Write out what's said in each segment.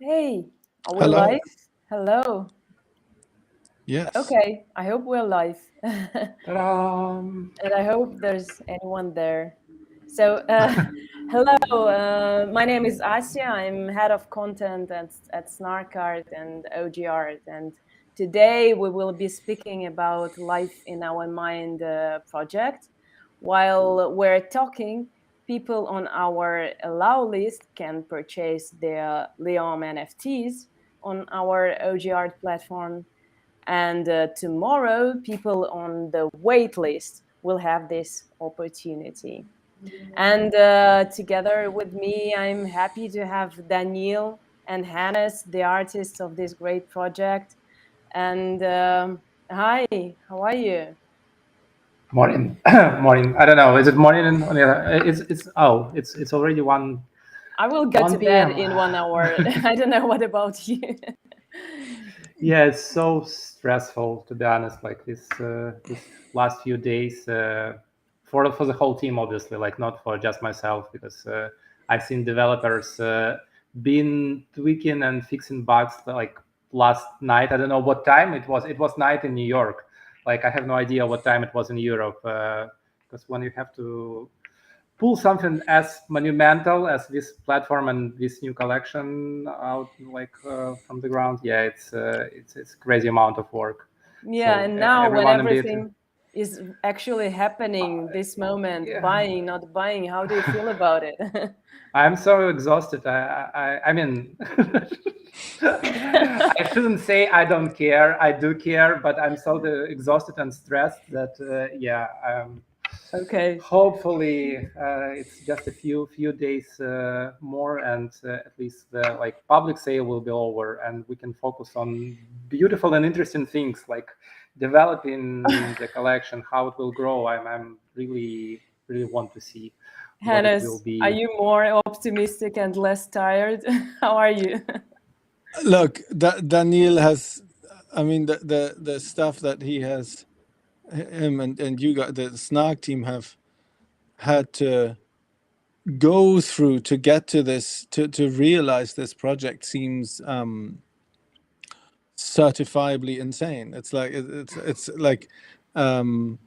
Hey, are we Hello. live? Hello. Yes. Okay, I hope we're live. Ta-da! And I hope there's anyone there. So, hello, my name is Asya. I'm head of content at Snarkart and OGR. And today we will be speaking about Life in Our Mind project. While we're talking, people on our allow list can purchase their Leom NFTs on our OGR platform. And tomorrow, people on the wait list will have this opportunity. And together with me, I'm happy to have Danil and Hannes, the artists of this great project. And hi, how are you? Morning, morning. I don't know. Is it morning on the other? It's already I will get to 1 bed p.m. in 1 hour. I don't know what about you. Yeah, it's so stressful to be honest. Like this last few days for the whole team, obviously. Like not for just myself because I've seen developers been tweaking and fixing bugs like last night. I don't know what time it was. It was night in New York. Like I have no idea what time it was in Europe because when you have to pull something as monumental as this platform and this new collection out like from the ground, yeah, it's crazy amount of work. Yeah, So and now when everyone a bit everything is actually happening, this moment, yeah, buying, not buying, how do you feel about it? I'm so exhausted. I mean I shouldn't say I don't care. I do care, but I'm so exhausted and stressed that yeah. Okay. Hopefully it's just a few days more and at least the like public sale will be over and we can focus on beautiful and interesting things like developing the collection, how it will grow. I'm really want to see what it will Hannes, are be. you more optimistic and less tired? How are you? Look, Daniel has, I mean, the stuff that he has, him and you got the Snark team have had to go through to get to this, to realize this project seems certifiably insane. It's like it's like, and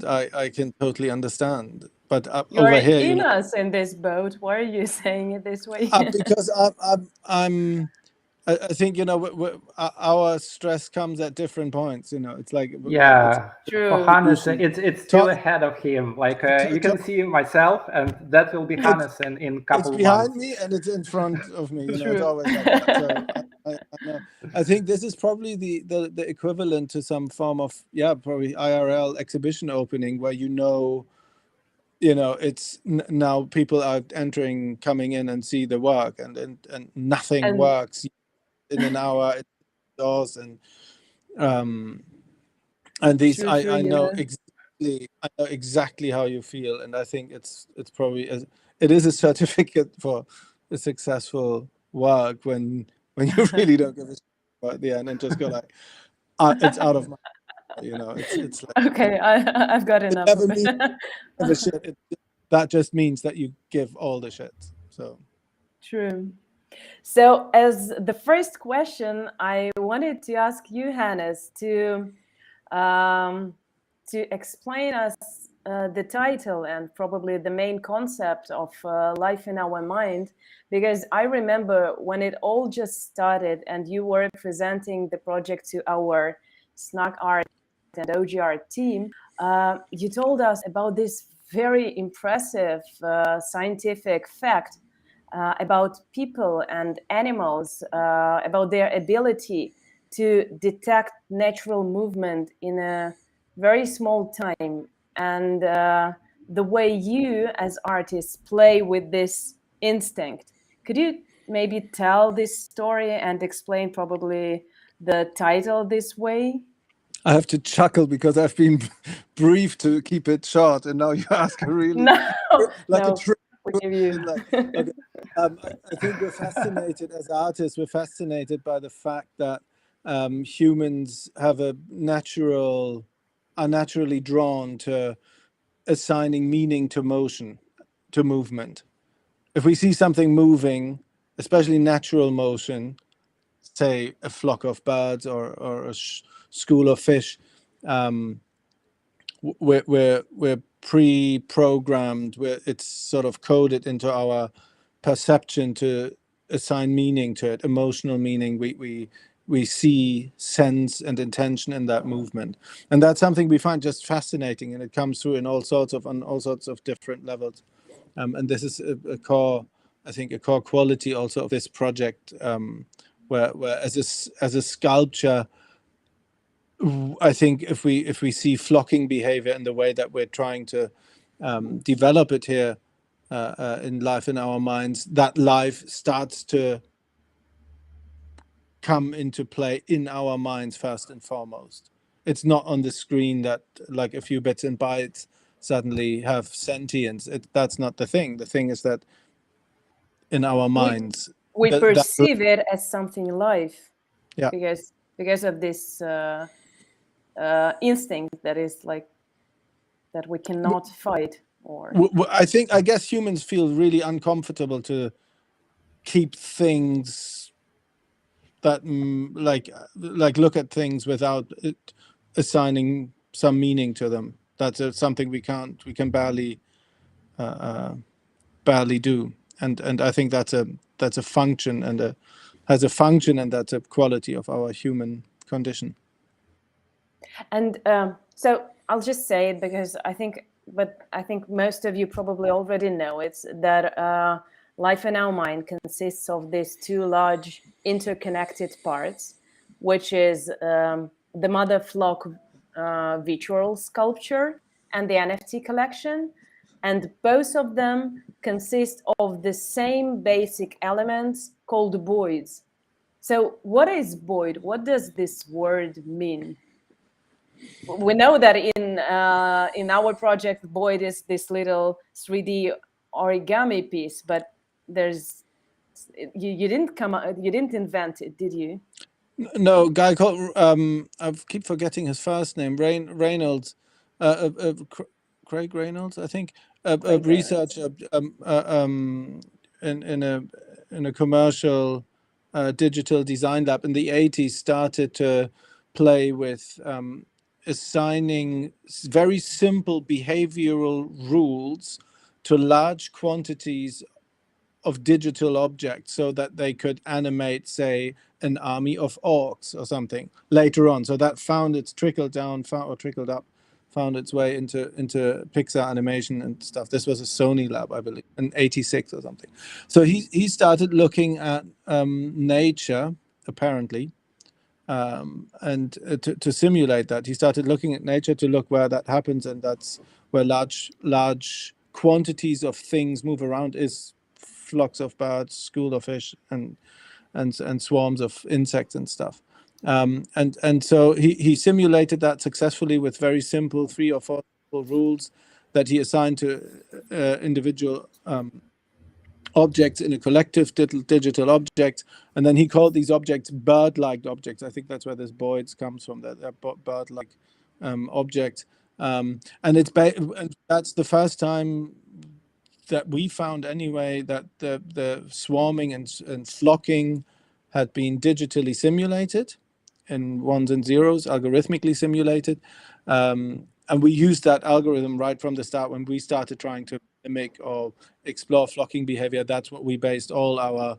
I can totally understand. But You're over here, you in know, us in this boat. Why are you saying it this way? because I think, you know, our stress comes at different points. You know, it's like it's Yeah, for True. Hannes, evolution. it's To, still ahead of him. Like to, you to, can see myself, and that will be it's Hannes in it's couple of behind months. me and it's in front of me. You know, it's True. always like that. So I know. I think this is probably the equivalent to some form of, yeah, probably IRL exhibition opening where, you know, it's now people are entering, coming in and see the work, and nothing And works in an hour. It's doors um and these true, true, yeah. I know exactly how you feel, and I think it's probably it is a certificate for a successful work when you really don't give a shit about the end and just go like, it's out of my, you know, it's like Okay, I've got it enough of never means it. give a shit. That just means that you give all the shit. So True. So, as the first question, I wanted to ask you, Hannes, um, to explain us the title and probably the main concept of Life in Our Mind, because I remember when it all just started and you were presenting the project to our Snack Art and OGR team, you told us about this very impressive scientific fact about people and animals, about their ability to detect natural movement in a very small time, and the way you as artists play with this instinct. Could you maybe tell this story and explain probably the title this way? I have to chuckle because I've been briefed to keep it short, and now you ask a really No, like a no, trick we give question. you. Like, okay, I think we're fascinated as artists. We're fascinated by the fact that humans have are naturally drawn to assigning meaning to motion, to movement. If we see something moving, especially natural motion, say a flock of birds or a school of fish, we're pre-programmed, where it's sort of coded into our perception to assign meaning to it, emotional meaning. We see sense and intention in that movement, and that's something we find just fascinating, and it comes through in on all sorts of different levels. And this is a core, I think, a core quality also of this project, where as a sculpture, I think if we see flocking behavior in the way that we're trying to develop it here in life in our minds, that life starts to come into play in our minds first and foremost. It's not on the screen that like a few bits and bytes suddenly have sentience. That's not the thing. The thing is that in our minds, we that perceive it as something live, yeah, because of this instinct that is like that we cannot fight. Or I guess humans feel really uncomfortable to keep things that like look at things without assigning some meaning to them. That's something we can barely do, and I think that's a function and has a function, and that's a quality of our human condition. And so I'll just say it because I think most of you probably already know it's that life in our mind consists of these two large interconnected parts, which is the mother flock virtual sculpture and the NFT collection. And both of them consist of the same basic elements called voids. So what is void? What does this word mean? We know that in our project, void is this little 3D origami piece, but you didn't invent it, did you? No, guy called I keep forgetting his first name. Reynolds, Craig Reynolds, I think, a Craig researcher in a commercial digital design lab in the 80s started to play with assigning very simple behavioral rules to large quantities of digital objects so that they could animate, say, an army of orcs or something later on. So that found its trickled up, found its way into Pixar animation and stuff. This was a Sony lab, I believe, in '86 or something. So he started looking at nature, apparently, and to simulate that. He started looking at nature to look where that happens, and that's where large quantities of things move around is flocks of birds, school of fish, and swarms of insects and stuff. And so he simulated that successfully with very simple 3 or 4 rules that he assigned to individual objects in a collective digital object, and then he called these objects bird-like objects. I think that's where this voids comes from, that bird-like object. And and that's the first time that we found anyway that the swarming and flocking had been digitally simulated in ones and zeros, algorithmically simulated. And we used that algorithm right from the start when we started trying to mimic or explore flocking behavior. That's what we based all our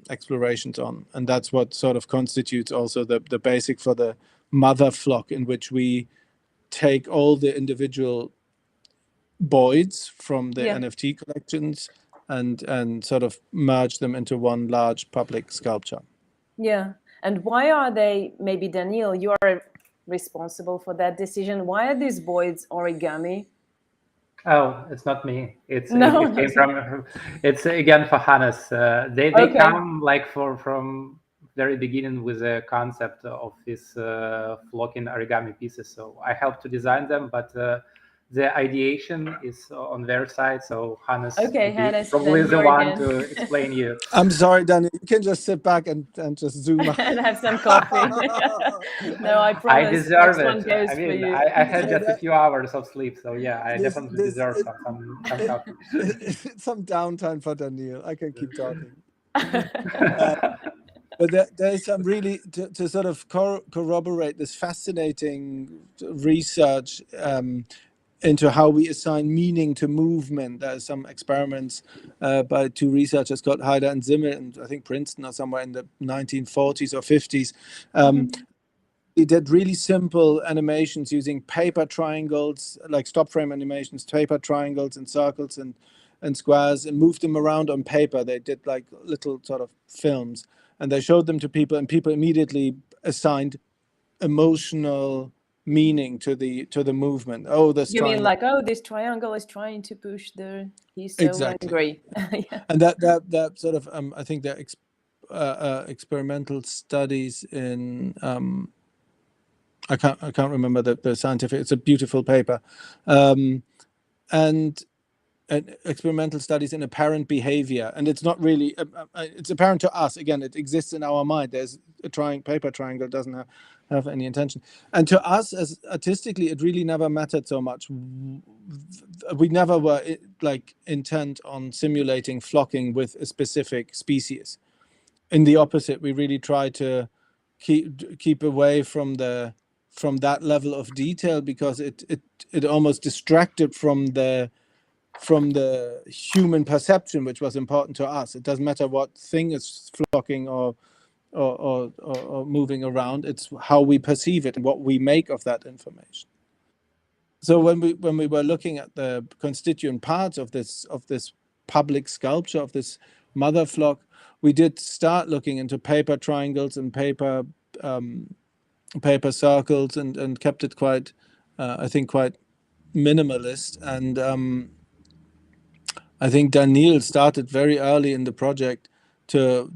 explorations on. And that's what sort of constitutes also the basic for the mother flock, in which we take all the individual voids from the NFT collections and sort of merge them into one large public sculpture. Yeah. And why are they, maybe Danil, you are responsible for that decision. Why are these voids origami? Oh, it's not me. It No, came from. It's again for Hannes. They Okay. come like from very beginning with a concept of this flocking origami pieces. So I helped to design them, but the ideation is on their side. So Hannes Okay, will be Hannes, probably then the you one again. to explain you. I'm sorry, Danny. You can just sit back and just zoom out. And have some coffee. No, I I promise. deserve Next one it. goes I for mean, you. I had just a few hours of sleep, so yeah, I This- definitely this- deserve some coffee. Some downtime for Daniel. I can keep talking. But there's some really to sort of corroborate this fascinating research into how we assign meaning to movement. There's some experiments by two researchers called Heider and Zimmer, and I think Princeton or somewhere in the 1940s or 50s. They did really simple animations using paper triangles, like stop frame animations, paper triangles and circles and squares, and moved them around on paper. They did like little sort of films, and they showed them to people, and people immediately assigned emotional meaning to the movement. Oh, this You mean triangle. like, oh, this triangle is trying to push the, he's so Exactly. angry. Yeah. And that sort of I think that experimental studies in I can't remember the scientific. It's a beautiful paper, and experimental studies in apparent behavior, and it's not really it's apparent to us. Again, it exists in our mind. There's a paper triangle doesn't have any intention, and to us as artistically, it really never mattered so much. We never were like intent on simulating flocking with a specific species. In the opposite, we really try to keep away from that level of detail, because it almost distracted from the human perception, which was important to us. It doesn't matter what thing is flocking or moving around. It's how we perceive it and what we make of that information. So when we were looking at the constituent parts of this public sculpture, of this mother flock, we did start looking into paper triangles and paper circles, and kept it quite, I think, quite minimalist. And I think Danil started very early in the project to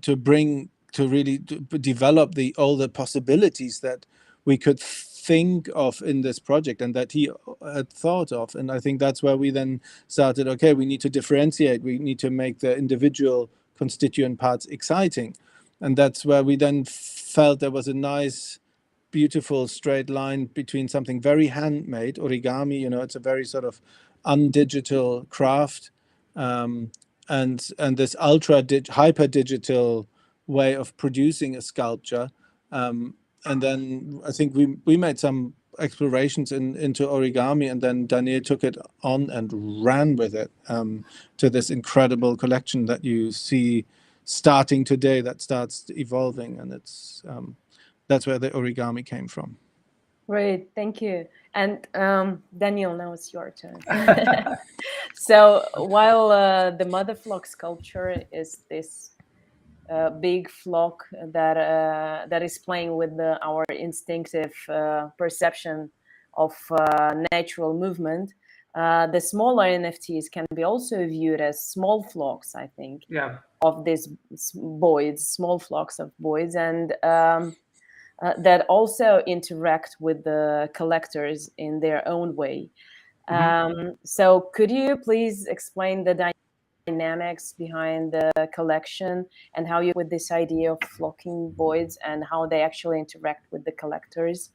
really develop all the possibilities that we could think of in this project, and that he had thought of. And I think that's where we then started, okay, we need to differentiate, we need to make the individual constituent parts exciting. And that's where we then felt there was a nice, beautiful straight line between something very handmade, origami, it's a very sort of undigital craft, and this hyper digital way of producing a sculpture. And then I think we made some explorations into origami, and then Danil took it on and ran with it to this incredible collection that you see starting today, that starts evolving, and it's that's where the origami came from. Great, thank you. And Daniel, now it's your turn. So while the mother flock sculpture is this big flock that is playing with our instinctive perception of natural movement, the smaller NFTs can be also viewed as small flocks, I think, of these small flocks of boys, and that also interact with the collectors in their own way. So could you please explain the dynamics behind the collection, and how you with this idea of flocking voids and how they actually interact with the collectors?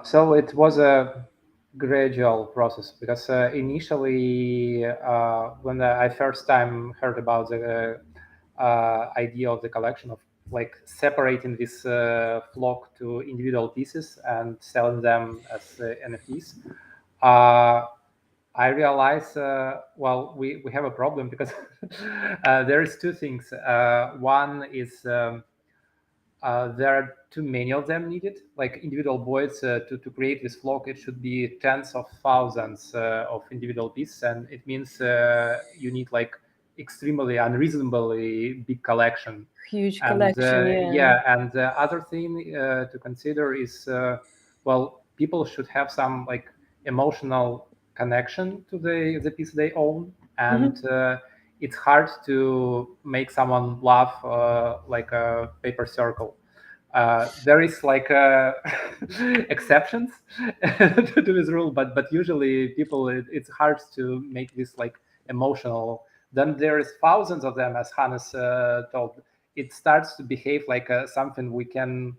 So it was a gradual process, because initially when I first time heard about the idea of the collection, of like separating this flock to individual pieces and selling them as NFTs, I realized, well, we have a problem, because there is two things. One is there are too many of them needed, like individual boards. To create this flock, it should be tens of thousands of individual pieces, and it means you need like extremely unreasonably big collection. Huge And collection, yeah. And the other thing to consider is, well, people should have some like emotional connection to the piece they own, and it's hard to make someone laugh like a paper circle. There is like exceptions to this rule, but usually people, it's hard to make this like emotional. Then there is thousands of them, as Hannes told. It starts to behave like something we can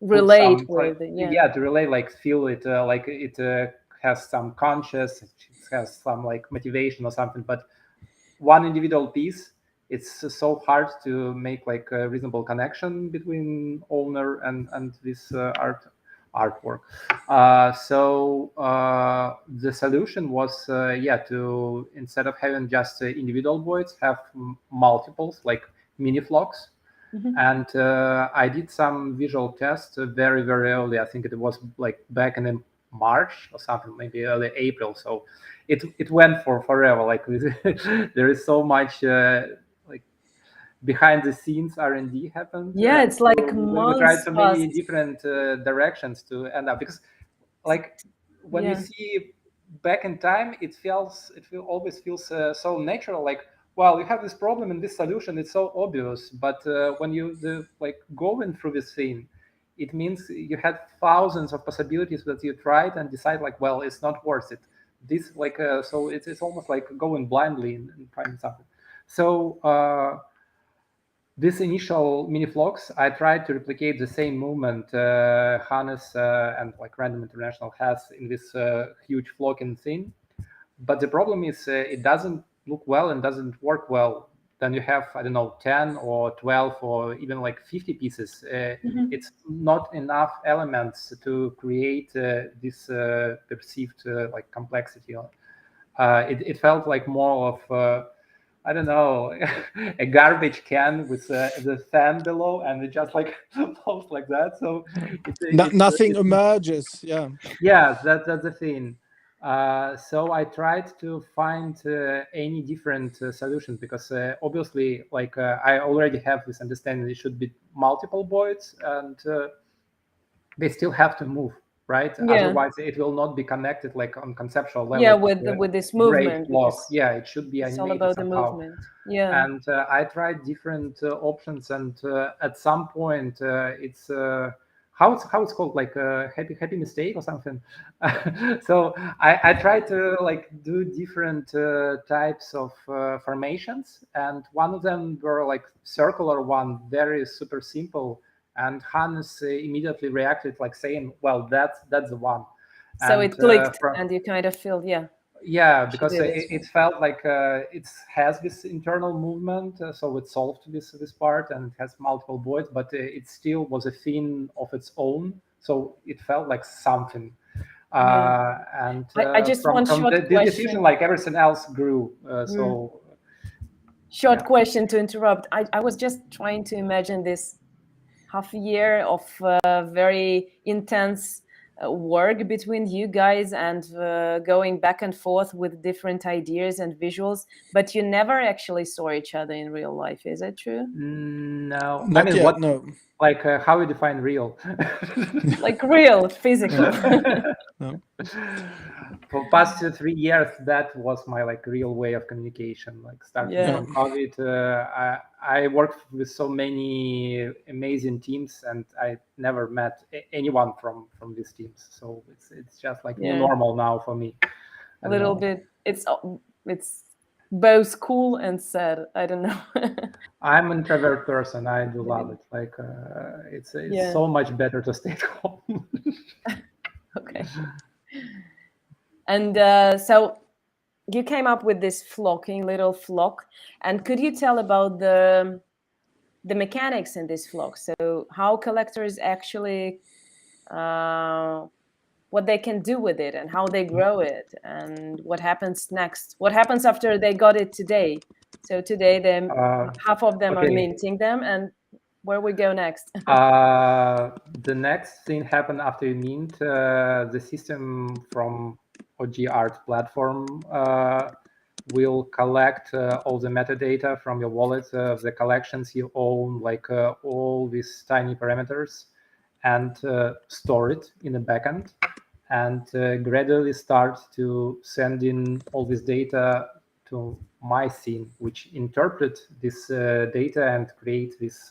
Relate with, to relate, like feel it, like it has some conscious, it has some like motivation or something. But one individual piece it's so hard to make like a reasonable connection between owner and this artwork. So the solution was to, instead of having just individual voids, have multiples, like mini flocks. And I did some visual tests very, very early. I think it was like back in March or something, maybe early April. So it went for forever. Like there is so much like behind the scenes R&D happened. Yeah, it's like We tried months so many past. different directions to end up, because like when you Yeah. see back in time, always feels so natural. Like, well, you have this problem and this solution, it's so obvious. But when you like going through this thing, it means you had thousands of possibilities that you tried and decide like, well, it's not worth it. This like so it's almost like going blindly and finding something. So this initial mini flocks, I tried to replicate the same movement Hannes and like Random International has in this huge flocking thing. But the problem is it doesn't look well and doesn't work well. Then you have, I don't know, 10 or 12 or even like 50 pieces. It's not enough elements to create this perceived like complexity. It felt like more of I don't know, a garbage can with the fan below, and it just like flows like that. So Nothing emerges. Yeah. yeah, that's the thing. So I tried to find any different solutions, because obviously, like I already have this understanding, it should be multiple voids, and they still have to move, right? Yeah. Otherwise, it will not be connected like on conceptual level. Yeah, with this movement. Block. Yeah, it should be it's all animated about somehow. The movement. Yeah. And I tried different options, and at some point, it's how it's called, like a happy mistake or something. So I tried to like do different types of formations, and one of them were like circular one, very super simple. And Hannes immediately reacted, like saying, "Well, that's the one." So And it clicked, and you kind of feel, yeah, because do this it felt like it has this internal movement, so it solved this part, and it has multiple voids, but it still was a thing of its own. So it felt like something. And I just from one short this question. decision, like everything else grew. So Short question to interrupt. I was just trying to imagine this half a year of very intense work between you guys, and going back and forth with different ideas and visuals, but you never actually saw each other in real life. Is it true? no, Not yet, what? No. Like how we define real? Like real, physical. No. For past 3 years, that was my like real way of communication. Like starting from COVID, I worked with so many amazing teams, and I never met anyone from these teams. So it's just like new normal now for me. A little bit. It's both cool and sad. I don't know. I'm an introvert person. I do love it. Like it's so much better to stay at home. Okay. And so you came up with this little flock, and could you tell about the mechanics in this flock? So how collectors actually what they can do with it, and how they grow it, and what happens next? What happens after they got it today? So today, half of them are minting them, and where we go next? The next thing happened after you mint. The system from OG Art platform will collect all the metadata from your wallet, the collections you own, like all these tiny parameters, and store it in the backend, and gradually start to send in all this data to my scene, which interpret this data and create these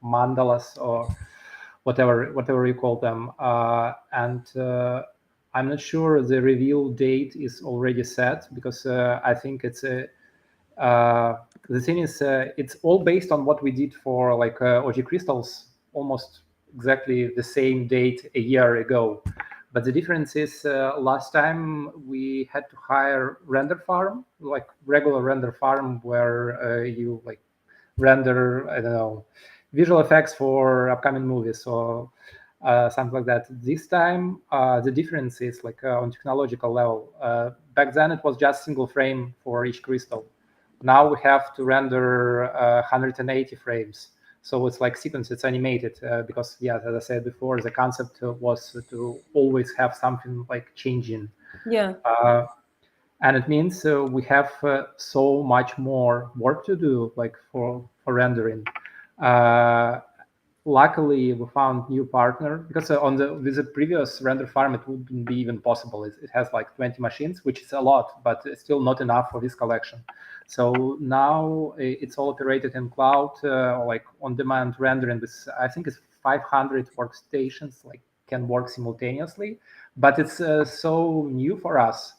mandalas or whatever you call them. And I'm not sure the reveal date is already set, because I think it's a the thing is it's all based on what we did for like OG Crystals, almost exactly the same date a year ago. But the difference is last time we had to hire render farm, like regular render farm, where you like render, I don't know, visual effects for upcoming movies or something like that. This time, the difference is like on technological level. Back then, it was just single frame for each crystal. Now we have to render 180 frames. So it's like sequence, it's animated because, yeah, as I said before, the concept was to always have something like changing. Yeah. And it means we have so much more work to do, like for rendering. Luckily, we found new partner because with the previous render farm, it wouldn't be even possible. It has like 20 machines, which is a lot, but it's still not enough for this collection. So now it's all operated in cloud, like on-demand rendering. With I think it's 500 workstations, like can work simultaneously. But it's so new for us.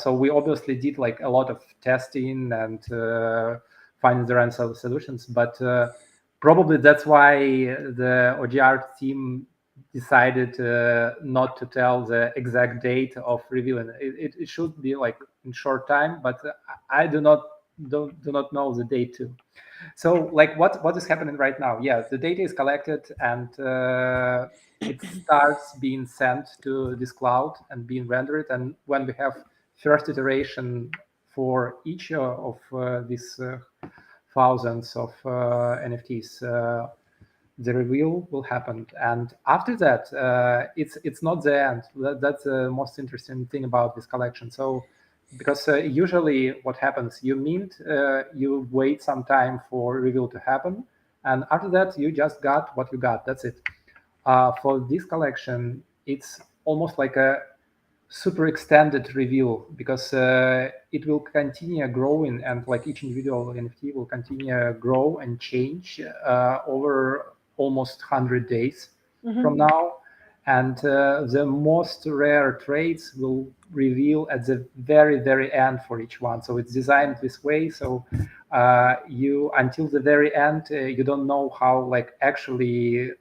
So we obviously did like a lot of testing and finding the right solutions, but probably that's why the OGR team decided not to tell the exact date of revealing. It should be like in short time, but I do not know the date too. So like what is happening right now? Yeah, the data is collected and it starts being sent to this cloud and being rendered. And when we have first iteration for each of these thousands of NFTs, the reveal will happen. And after that, it's not the end. That's the most interesting thing about this collection. So because usually what happens, you mint, you wait some time for reveal to happen, and after that you just got what you got. That's it. For this collection, it's almost like a super extended reveal because it will continue growing, and like each individual NFT will continue grow and change over almost 100 days from now. And the most rare traits will reveal at the very, very end for each one. So it's designed this way. So you, until the very end, you don't know how like actually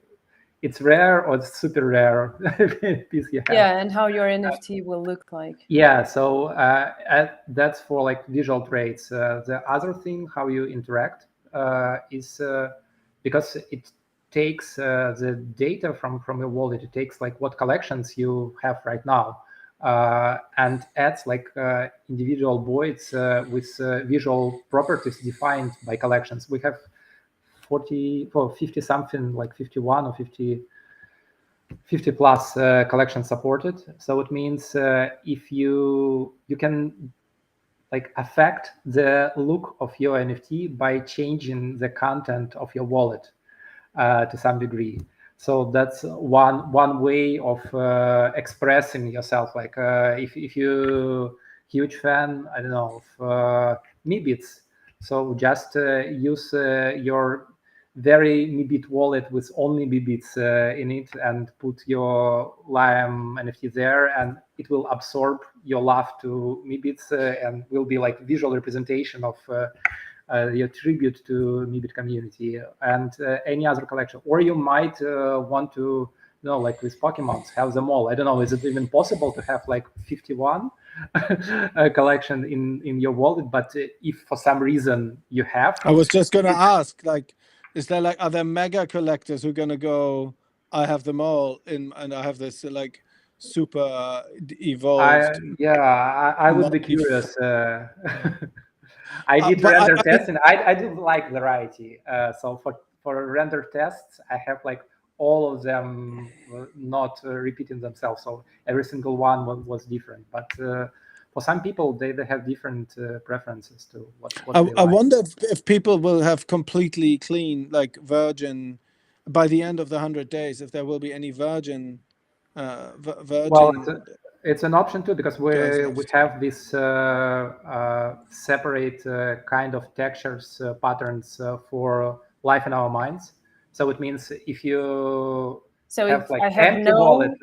it's rare or it's super rare piece you have. Yeah, and how your NFT will look like. Yeah, so that's for like visual traits. The other thing, how you interact, is because it takes the data from your wallet. It takes like what collections you have right now, and adds like individual voids with visual properties defined by collections. We have 50 something, like 51 or 50 plus collections supported. So it means if you can like affect the look of your NFT by changing the content of your wallet to some degree. So that's one way of expressing yourself. Like if you huge fan, I don't know, of Meebits, so just use your very Meebit wallet with only Meebits in it and put your Lime NFT there, and it will absorb your love to Meebits and will be like visual representation of your tribute to Meebit community and any other collection. Or you might want to, like with Pokemons, have them all. I don't know, is it even possible to have like 51 collection in your wallet? But if for some reason you have, I was just going to ask, like, is there like, are there mega collectors who are going to go, I have them all and I have this like super evolved. I would be curious. I did render tests, and I do like variety. So for render tests, I have like all of them not repeating themselves. So every single one was different. But for some people, they have different preferences to what they like. I wonder if people will have completely clean, like virgin, by the end of the 100 days, if there will be any virgin. Well, it's an option too, because we have this separate kind of textures patterns for life in our minds. So it means if you have like empty wallet,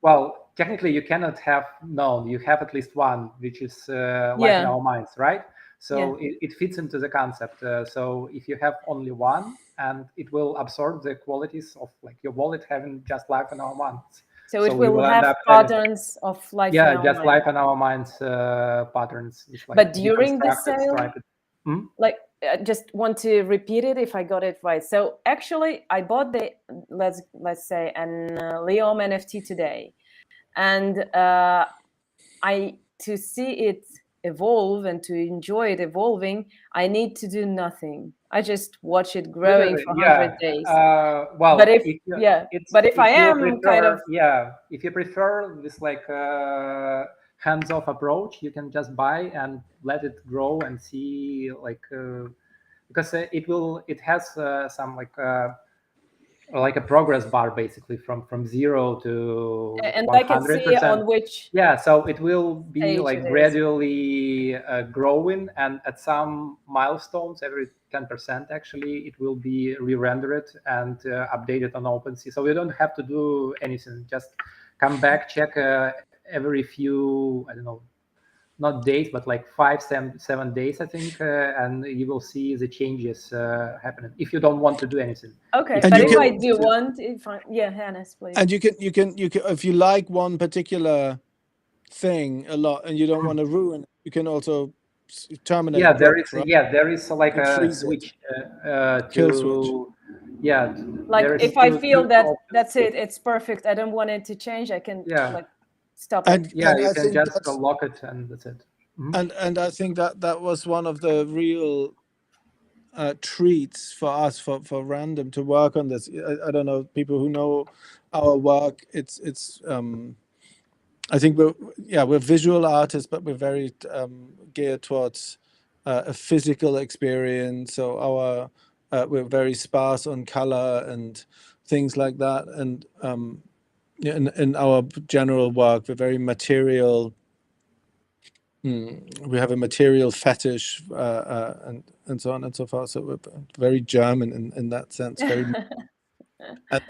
well, technically you cannot have none. You have at least one, which is life in our minds, right? So it fits into the concept. So if you have only one, and it will absorb the qualities of like your wallet having just life in our minds. So it will have patterns of life. Yeah, just life in our minds patterns. Like, but during the sale, I just want to repeat it if I got it right. So actually, I bought the let's say an Leom NFT today, and I to see it evolve and to enjoy it evolving, I need to do nothing. I just watch it growing Literally, for 100 yeah. days. Well, But if if you, it's but if I if you am kind prefer, of yeah, if you prefer this like hands-off approach, you can just buy and let it grow and see like because it has some like a progress bar basically from 0 to and I can see 100%. on which Yeah, so it will be stage like it is. gradually growing, and at some milestones, every 10% actually, it will be re-rendered and updated on OpenSea. So you don't have to do anything. Just come back, check every few, I don't know, not days, but like 7 days, I think, and you will see the changes happening. If you don't want to do anything, Okay, if but you if I you do want, if I, yeah, Hannes, please. And you can if you like one particular thing a lot and you don't want to ruin it, you can also terminate yeah, growth, right? there is like And a freeze it, switch kill switch. to yeah, Like there is if I feel two that options. that's it, it's perfect, I don't want it to change, I can Yeah, like stop it. yeah, you I can think just that's lock it and that's it. Mhm. and I think that was one of the real treats for us for Random to work on this. I don't know, people who know our work, it's I think we're visual artists, but we're very geared towards a physical experience. So we're very sparse on color and things like that. And in our general work, we're very material. We have a material fetish and so on and so forth. So we're very German in that sense. Very and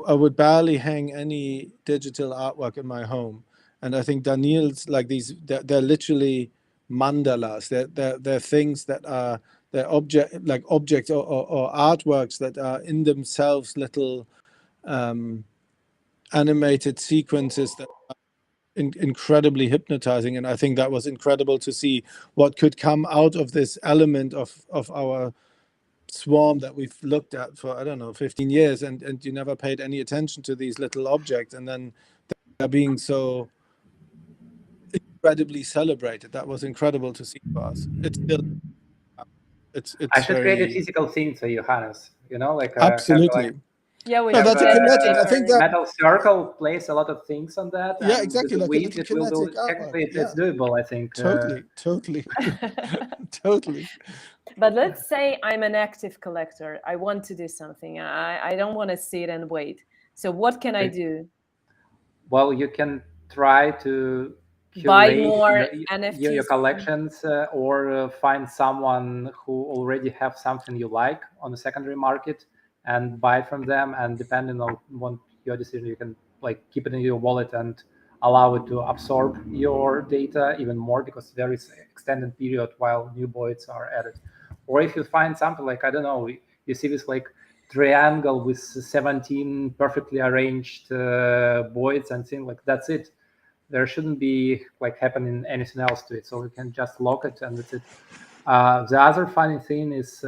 I would barely hang any digital artwork in my home, and I think Danil's like these. They're literally mandalas. They're things that are they're objects or artworks that are in themselves little animated sequences that are incredibly hypnotizing. And I think that was incredible to see what could come out of this element of our swarm that we've looked at for, I don't know, 15 years, and you never paid any attention to these little objects, and then they're being so incredibly celebrated. That was incredible to see for us. It's still I it's should create a very physical thing for you, Hannes. You know, like have like absolutely. Yeah, with No, have that's a kinetic. I stickers think or that metal circle plays a lot of things on that, yeah, and with exactly, the like a width little it will kinetic do. artwork. Technically, Yeah, it's doable, I think. totally, totally. but let's say I'm an active collector, I want to do something, I don't want to sit and wait, so what can I do? Well, you can try to Buy curate more your NFTs? collections or find someone who already have something you like on the secondary market and buy from them. And depending on what your decision, you can like keep it in your wallet and allow it to absorb your data even more, because there is extended period while new boards are added. Or if you find something like, I don't know, you see this like triangle with 17 perfectly arranged voids and things, like that's it. There shouldn't be like happening anything else to it, so we can just lock it and that's it. The other funny thing is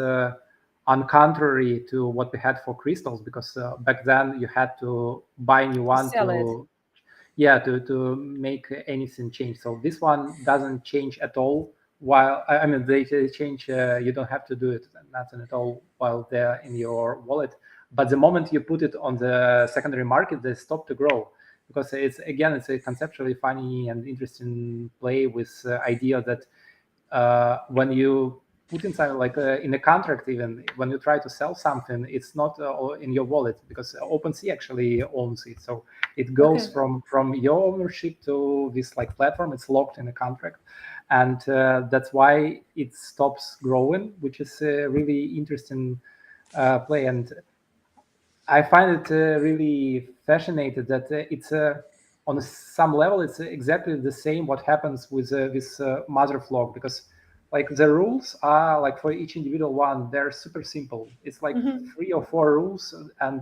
on contrary to what we had for crystals, because back then you had to buy new one Sell it. to make anything change. So this one doesn't change at all. While I mean they change, you don't have to do it, nothing at all while they're in your wallet. But the moment you put it on the secondary market, they stop to grow, because it's a conceptually funny and interesting play with idea that when you put inside like in a contract, even when you try to sell something, it's not in your wallet, because OpenSea actually owns it. So it goes Okay. from your ownership to this like platform. It's locked in a contract, and that's why it stops growing, which is a really interesting play. And I find it really fascinating that it's on some level it's exactly the same what happens with this mother flock, because like the rules are like for each individual one, they're super simple. It's like 3 or 4 rules, and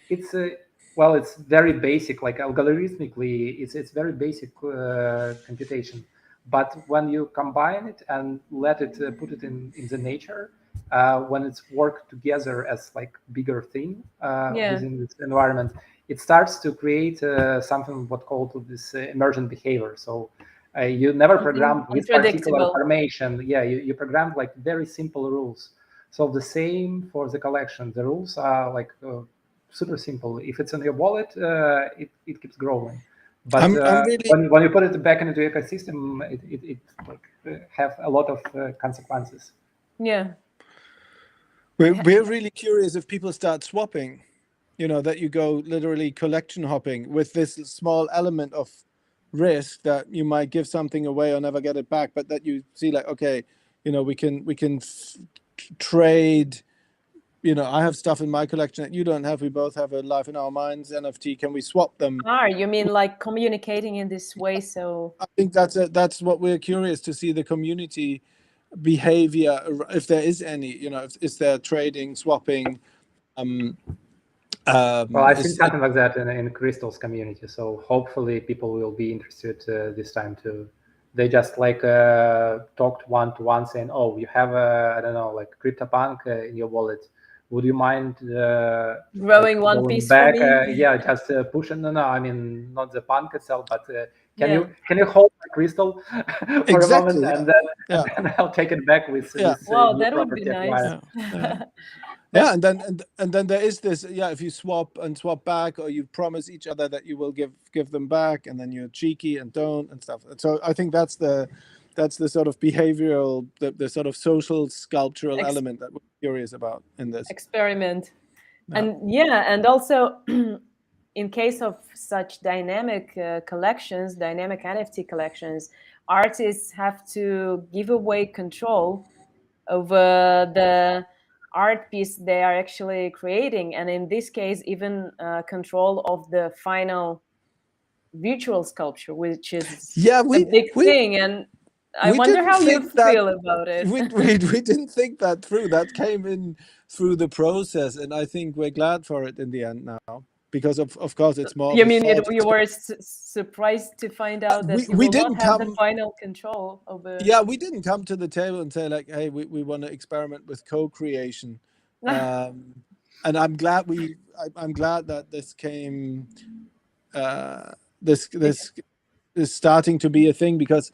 it's well, it's very basic, like algorithmically it's very basic computation. But when you combine it and let it put it in the nature, when it's work together as like bigger thing Yeah. within this environment, it starts to create something what called this emergent behavior. So you never Something programmed with particular unpredictable. formation. Yeah, you programmed like very simple rules. So the same for the collection. The rules are like super simple. If it's in your wallet, it keeps growing. But I'm really when you put it back into the ecosystem, it like have a lot of consequences. Yeah. we're really curious if people start swapping, that you go literally collection hopping with this small element of risk that you might give something away or never get it back, but that you see like, okay, we can trade. I have stuff in my collection that you don't have. We both have a Life in Our Minds NFT. Can we swap them? You mean like communicating in this way? So I think that's what we're curious to see, the community behavior, if there is any. Is there trading, swapping? Well, I've seen something like that in Crystal's community. So hopefully people will be interested this time too. They just like talked one to one, saying, "Oh, you have I don't know, like CryptoPunk in your wallet. Would you mind growing like one going piece back? for me? Yeah, just pushing. No, I mean not the punk itself, but can Yeah. you hold my crystal for a moment, Exactly, and yeah. then I'll take it back with Yeah. this Wow, new that would be property nice. acquired." Yeah, and then there is this. Yeah, if you swap back, or you promise each other that you will give them back, and then you're cheeky and don't and stuff. And so I think that's the sort of behavioral, the sort of social sculptural element that we're curious about in this Experiment. Yeah. And also in case of such dynamic collections, dynamic NFT collections, artists have to give away control over the art piece they are actually creating, and in this case even control of the final virtual sculpture, which is Yeah, a we big we thing. And I we wonder didn't how you think that feel about it. we didn't think that through. That came in through the process, and I think we're glad for it in the end now, because of course it's more of You a mean thought you were surprised to find out that you we will not didn't have the come. final control over? Yeah, we didn't come to the table and say like, hey, we want to experiment with co-creation, and I'm glad I'm glad that this came, this is starting to be a thing, because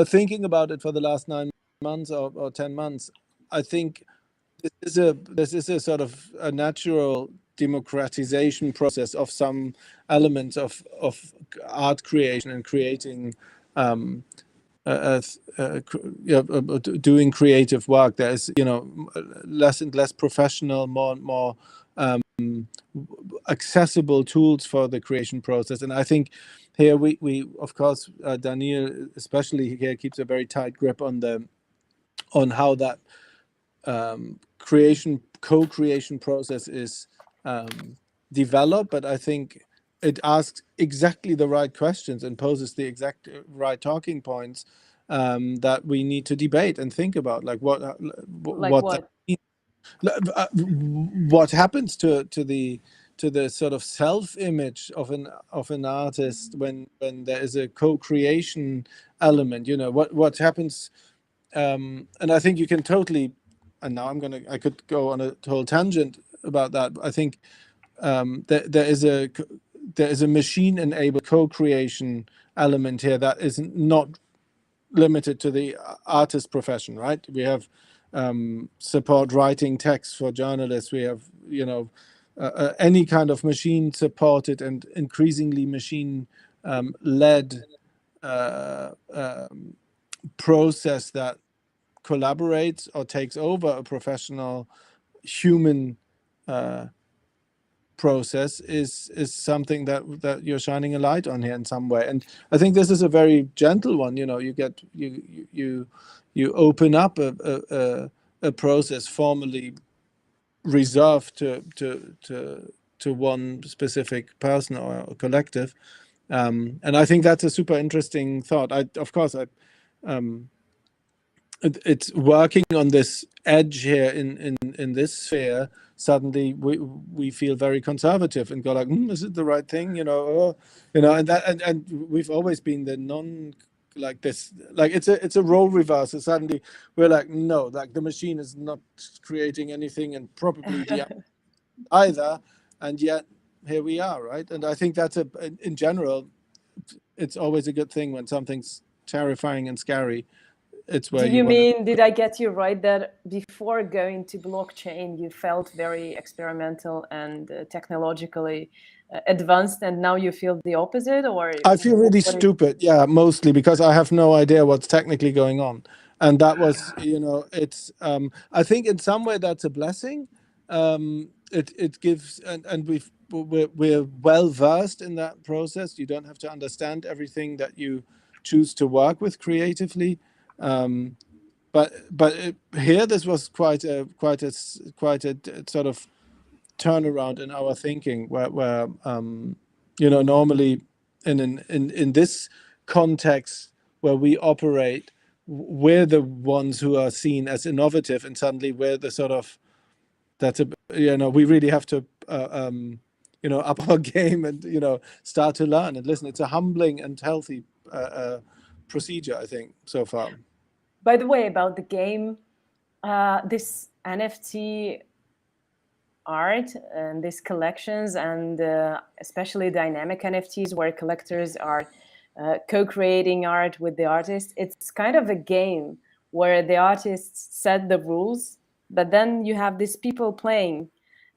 thinking about it for the last 9 months or 10 months, I think this is a sort of a natural democratization process of some elements of art creation and creating, doing creative work. There is less and less professional, more and more accessible tools for the creation process. And I think here we of course, Danil especially here keeps a very tight grip on how that co-creation process is developed. But I think it asks exactly the right questions and poses the exact right talking points that we need to debate and think about, like what Like that what? means. What happens to the sort of self-image of an artist when there is a co-creation element. What happens, and I think you can totally, and now I could go on a whole tangent about that. I think there is a machine-enabled co-creation element here that is not limited to the artist profession, right? We have support writing text for journalists. We have any kind of machine supported and increasingly machine led process that collaborates or takes over a professional human process is something that you're shining a light on here in some way. And I think this is a very gentle one. You open up a process formally reserved to one specific person or a collective, and I think that's a super interesting thought. It's working on this edge here in this sphere. Suddenly we feel very conservative and go like, is it the right thing? And we've always been the like this, like it's a role reversal. Suddenly we're like, no, like the machine is not creating anything, and probably the either, and yet here we are, right? And I think that's in general, it's always a good thing when something's terrifying and scary. It's where Do you you want to. mean, did I get you right that before going to blockchain, you felt very experimental and technologically advanced, and now you feel the opposite, or I feel really what? stupid, yeah, mostly because I have no idea what's technically going on, and that was, it's. I think in some way that's a blessing. It gives, and we're well versed in that process. You don't have to understand everything that you choose to work with creatively, but here this was quite a sort of turnaround in our thinking, where normally in this context where we operate, we're the ones who are seen as innovative, and suddenly we're the sort of, that's a, we really have to up our game and start to learn and listen. It's a humbling and healthy procedure, I think, so far. By the way, about the game, this NFT art and these collections, and especially dynamic NFTs where collectors are co-creating art with the artist, it's kind of a game where the artists set the rules, but then you have these people playing.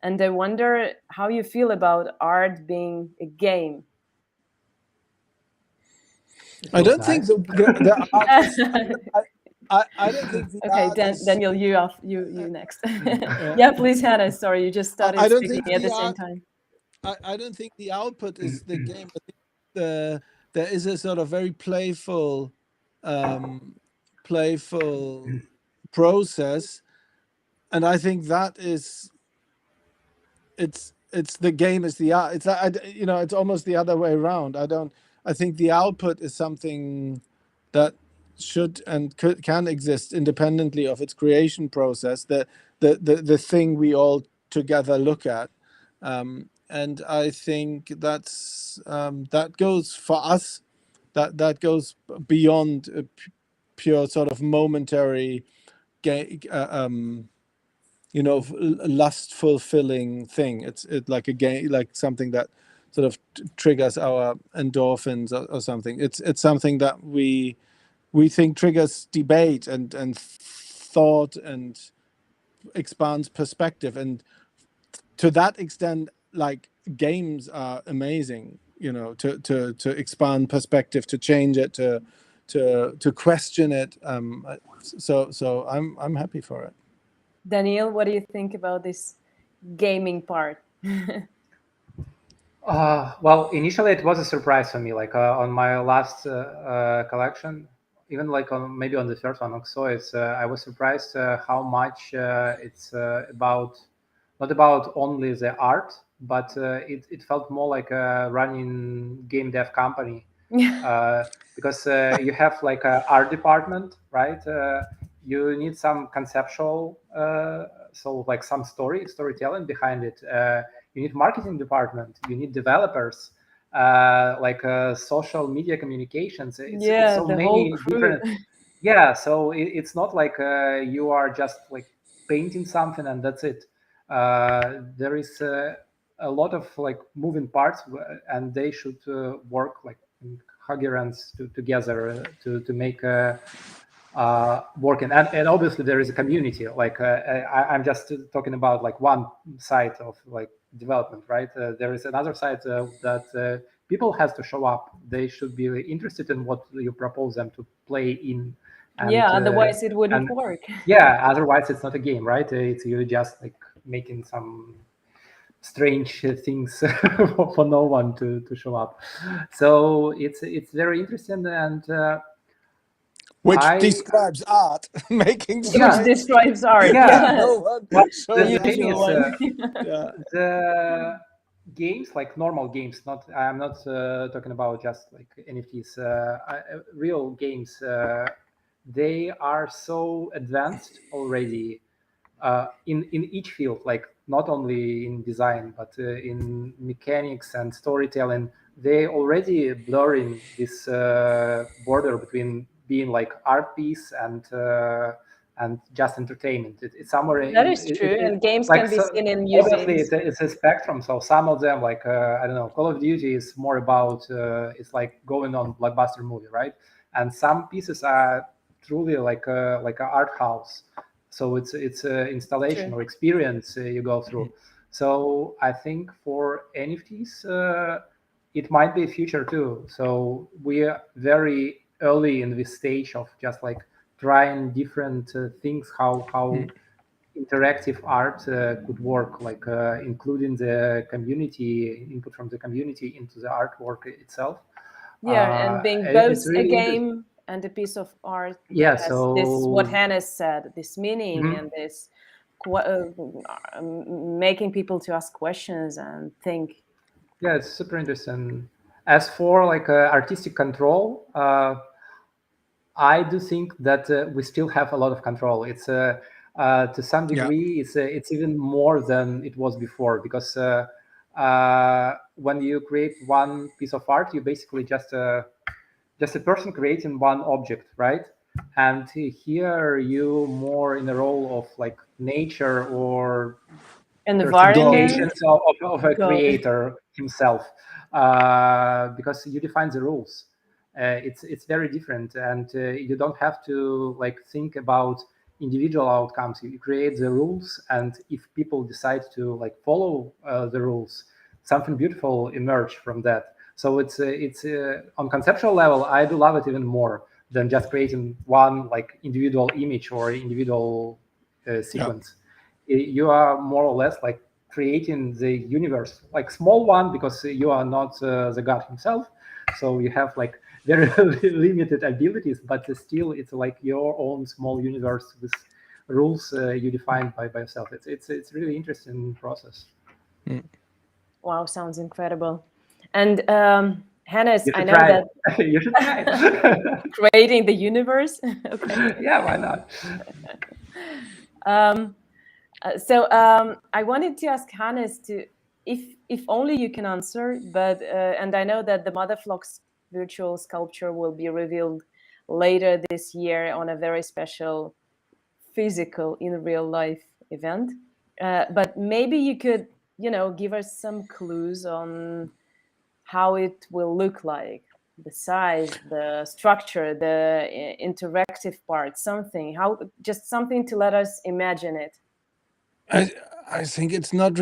And I wonder how you feel about art being a game. I don't think the art is, I don't think the Okay, art is, Daniel, you next. Yeah, please, Hannah. Sorry, you just started I don't speaking think at the the same art, time. I don't think the output is the game. I think there is a sort of very playful process, and I think that is, it's the game is the art. It's almost the other way around. I think the output is something that should and can exist independently of its creation process. The thing we all together look at. And I think that goes for us. That goes beyond a pure sort of momentary, lust fulfilling thing. It's like a game, like something that sort of triggers our endorphins or something. It's something that we think triggers debate and thought and expands perspective, and to that extent, like, games are amazing, to expand perspective, to change it, to question it. So I'm happy for it. Danil, what do you think about this gaming part? Well, initially it was a surprise for me. Like on my last collection, even like maybe on the third one, so I was surprised how much it's about, not about only the art, but it felt more like a running game dev company. Because you have like a art department, right? You need some conceptual, so like some storytelling behind it. You need marketing department. You need developers, like social media communications. It's so The whole many crew. different. Yeah, so it's not like you are just like painting something and that's it. There is a lot of like moving parts, and they should work like in coherence together to make working. And obviously there is a community. Like I'm just talking about like one side of like development, right? There is another side that people has to show up. They should be interested in what you propose them to play in. And, Yeah, otherwise it wouldn't work. Yeah, otherwise it's not a game, right? It's you just like making some strange things for no one to show up. So it's very interesting, and which describes art, making Which describes art. Yeah. no one Well, shows the thing is, yeah. the games, like normal games, I'm not talking about just like NFTs, real games, they are so advanced already in each field, like not only in design, but in mechanics and storytelling, they already blurring this border between being like art piece and just entertainment. It's somewhere That in is true, it and games like can be so, seen in obviously museums. it's a spectrum. So some of them like I don't know, Call of Duty is more about it's like going on blockbuster movie, right? And some pieces are truly like a art house. So it's a installation True. or experience you go through. So I think for NFTs, it might be a future too. So we are very early in this stage of just like trying different things, how interactive art could work, like including the community input from the community into the artwork itself. Yeah, and being both It's a really interesting. game and a piece of art that Yeah. has this, what So Hannes said, this meaning mhm. and this making people to ask questions and think. Yeah, it's super interesting. As for like artistic control, I do think that we still have a lot of control. It's to some Yeah. degree, it's even more than it was before because when you create one piece of art, you basically just a person creating one object, right? And here you more in the role of like nature or God. Environment, personifications of a God. creator himself, because you define the rules. It's very different, and you don't have to like think about individual outcomes. You create the rules, and if people decide to like follow the rules, something beautiful emerge from that. So it's on conceptual level, I do love it even more than just creating one like individual image or individual Yeah. sequence. You are more or less like creating the universe, like small one, because you are not the god himself, so you have like very limited abilities, but still it's like your own small universe with rules you define by yourself. It's really interesting process. Mm. Wow, sounds incredible. And Hannes, You I should know try that it. You should try it. creating the universe. Okay. Yeah, why not? Um, I wanted to ask Hannes to, if only you can answer, but and I know that the Mother Flock's virtual sculpture will be revealed later this year on a very special physical in real life event. But maybe you could, give us some clues on how it will look like, the size, the structure, the interactive part, something, how, just something to let us imagine it. I I think it's not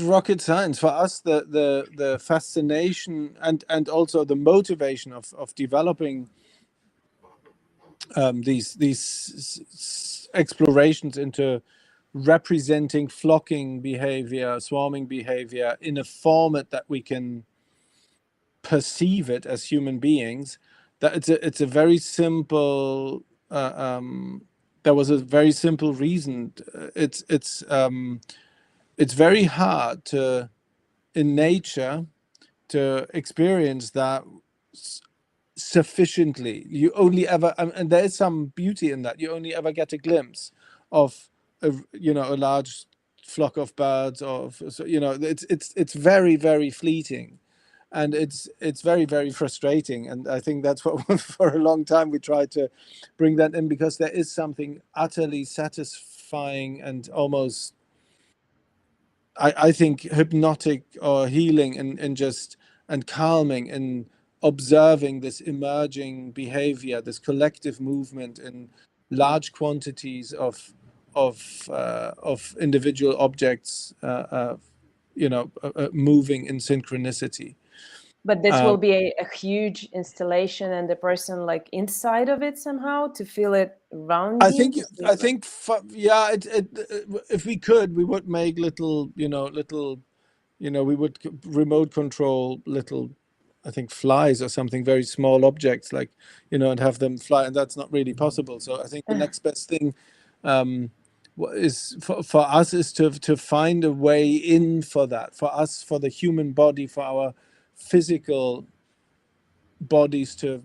rocket science for us. The fascination and also the motivation of developing these explorations into representing flocking behavior, swarming behavior in a format that we can perceive it as human beings. That it's a very simple. There was a very simple reason. It's very hard to in nature to experience that sufficiently. You only ever and there is some beauty in that. You only ever get a glimpse of a large flock of birds, or so, it's very, very fleeting, and it's very, very frustrating. And I think that's what for a long time we tried to bring that in, because there is something utterly satisfying and almost I think hypnotic or healing and just and calming in observing this emerging behavior, this collective movement in large quantities of individual objects, moving in synchronicity. But this Um, will be a huge installation, and the person like inside of it somehow to feel it around I you think to see I it like. think yeah, if we could, we would make little we would remote control little, I think, flies or something, very small objects, like, and have them fly, and that's not really possible. So I think the next best thing is for us is to find a way in for that, for us, for the human body, for our physical bodies to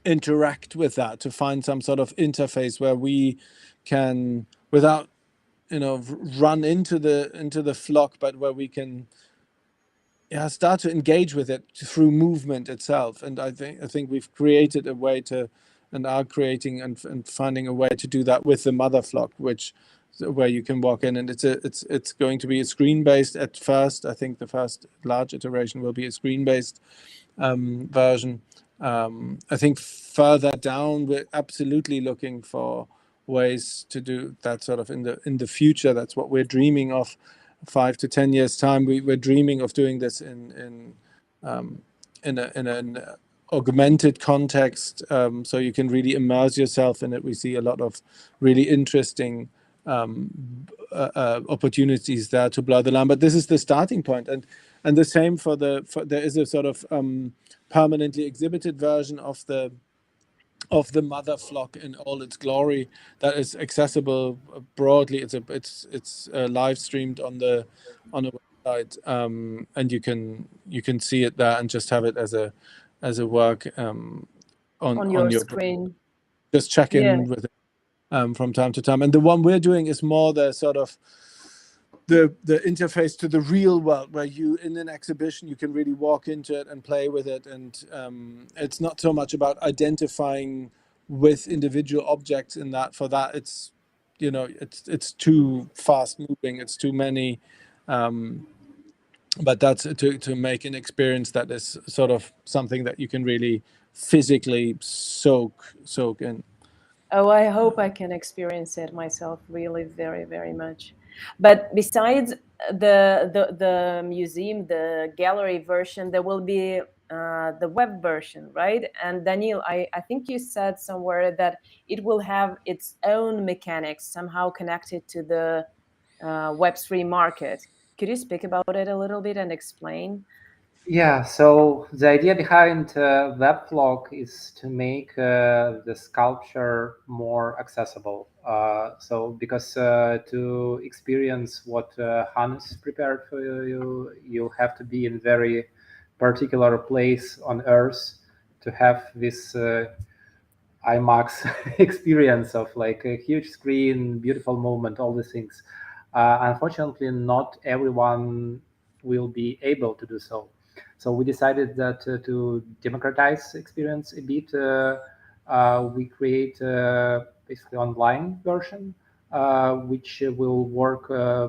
interact with that, to find some sort of interface where we can, without run into the flock, but where we can start to engage with it through movement itself. And I think we've created a way to, and are creating and finding a way to do that with the mother flock, where you can walk in, and it's going to be a screen based at first. I think the first large iteration will be a screen based version. I think further down, we're absolutely looking for ways to do that sort of in the future. That's what we're dreaming of. 5 to 10 years time, we're dreaming of doing this in an augmented context, so you can really immerse yourself in it. We see a lot of really interesting opportunities there to blur the line, but this is the starting point. And the same for there is a sort of permanently exhibited version of the mother flock in all its glory that is accessible broadly. It's live streamed on a website, and you can see it there and just have it as a work on your your screen. just check in with it from time to time. And the one we're doing is more the sort of the interface to the real world, where you, in an exhibition, you can really walk into it and play with it. And it's not so much about identifying with individual objects in that. For that, it's it's too fast moving. It's too many. But that's to make an experience that is sort of something that you can really physically soak in. Oh, I hope I can experience it myself really very, very much. But besides the museum, the gallery version, there will be the web version, right? And Danil, I think you said somewhere that it will have its own mechanics somehow connected to the Web3 market. Could you speak about it a little bit and explain? Yeah, so the idea behind Webflog is to make the sculpture more accessible. So because to experience what Hans prepared for you, you have to be in very particular place on Earth to have this IMAX experience of like a huge screen, beautiful moment, all these things. Unfortunately, not everyone will be able to do so. So we decided that to democratize experience a bit, we create basically online version, which will work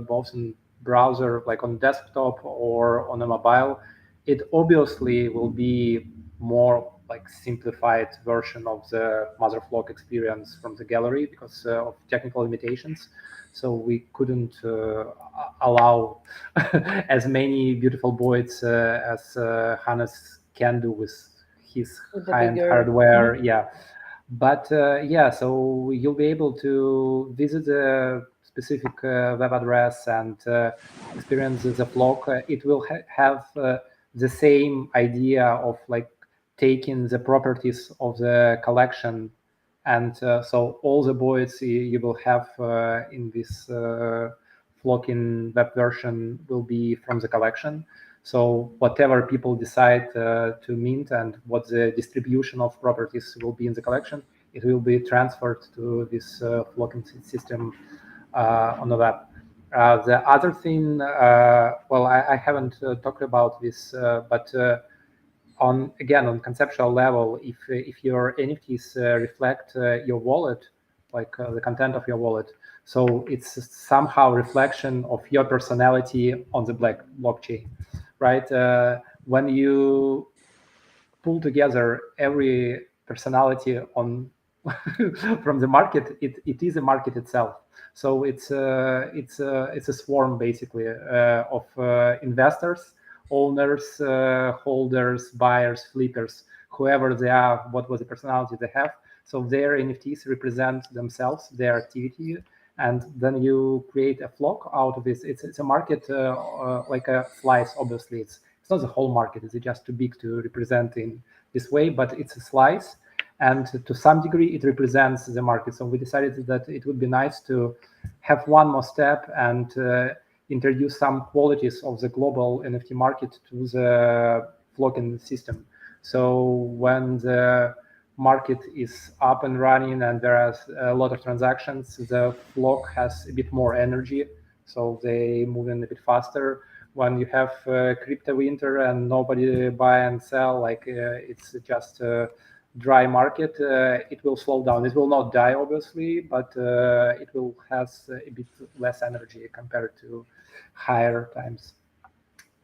both in browser, like on desktop or on a mobile. It obviously will be more like simplified version of the mother flock experience from the gallery because of technical limitations. So we couldn't allow as many beautiful boards as Hannes can do with his high-end hardware. Yeah, but yeah, so you'll be able to visit the specific web address and experience the flock. It will have the same idea of like taking the properties of the collection, and so all the boards you will have in this flocking web version will be from the collection. So whatever people decide to mint and what the distribution of properties will be in the collection, it will be transferred to this flocking system on the web. The other thing, well, I haven't talked about this, but on conceptual level, if your NFTs reflect your wallet, like the content of your wallet, so it's somehow reflection of your personality on the blockchain, right? When you pull together every personality on from the market, it is a market itself. So it's a swarm basically of investors, owners, holders, buyers, flippers, whoever they are, what was the personality they have. So their NFTs represent themselves, their activity, and then you create a flock out of this. It's a market like a slice. Obviously, it's not the whole market. It's just too big to represent in this way, but it's a slice, and to some degree, it represents the market. So we decided that it would be nice to have one more step and introduce some qualities of the global NFT market to the flocking system. So when the market is up and running and there are a lot of transactions, the flock has a bit more energy, so they move in a bit faster. when you have crypto winter and nobody buy and sell, like it's just a dry market, it will slow down. It will not die, obviously, but it will has a bit less energy compared to higher times.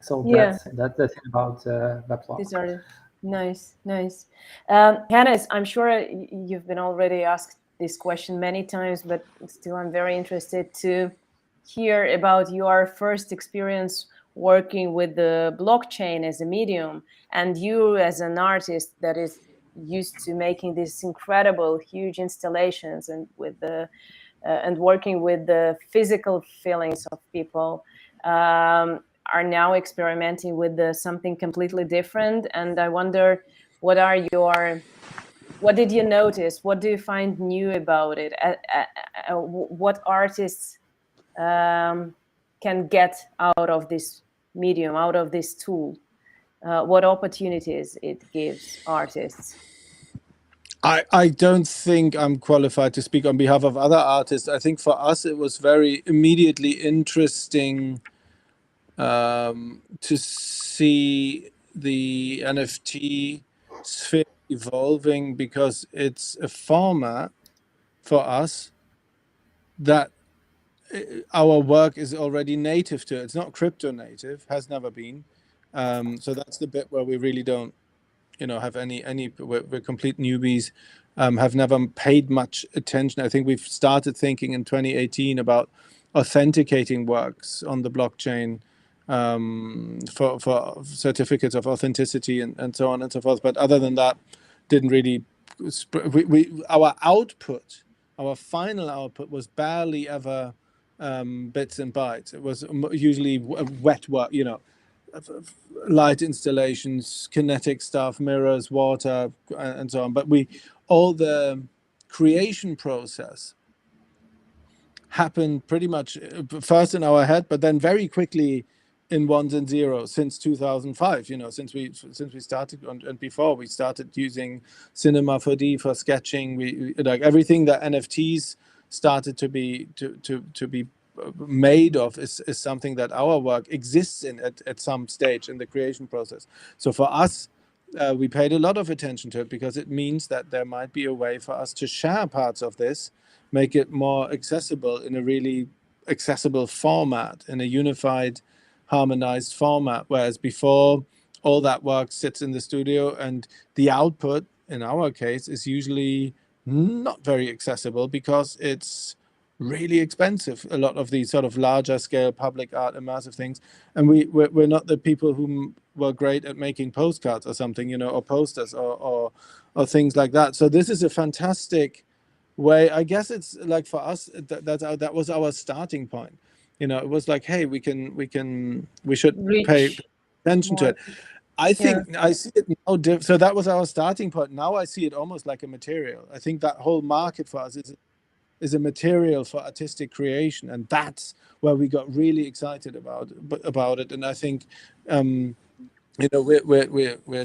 So Yeah, that's the thing about Webflow. these are nice, nice. Hannes, I'm sure you've been already asked this question many times, but still I'm very interested to hear about your first experience working with the blockchain as a medium, and you as an artist that is used to making these incredible huge installations and with the and working with the physical feelings of people, are now experimenting with something completely different. And I wonder, what did you notice? What do you find new about it? What artists can get out of this medium, out of this tool? What opportunities it gives artists? I don't think I'm qualified to speak on behalf of other artists. I think for us it was very immediately interesting to see the NFT sphere evolving, because it's a format for us that our work is already native to. It's not crypto native, has never been. So that's the bit where we really don't, have any. We're complete newbies. Have never paid much attention. I think we've started thinking in 2018 about authenticating works on the blockchain, for certificates of authenticity and so on and so forth. But other than that, didn't really. Our output, our final output, was barely ever bits and bytes. It was usually wet work, light installations, kinetic stuff, mirrors, water, and so on. But all the creation process happened pretty much first in our head, but then very quickly in ones and zeros since 2005. Since we started, and before we started using Cinema 4D for sketching, we like everything that NFTs started to be made of is something that our work exists in at some stage in the creation process. So for us, we paid a lot of attention to it, because it means that there might be a way for us to share parts of this, make it more accessible in a really accessible format, in a unified, harmonized format. Whereas before, all that work sits in the studio, and the output, in our case, is usually not very accessible because it's really expensive. A lot of these sort of larger scale public art immersive things, and we're not the people who were great at making postcards or something, or posters or things like that. So this is a fantastic way. I guess it's like for us that was our starting point. It was like, hey, we should pay Reach attention to more. it. I Yeah, think I see it now. So that was our starting point. Now I see it almost like a material. I think that whole market for us is a material for artistic creation, and that's where we got really excited about it. And I think we're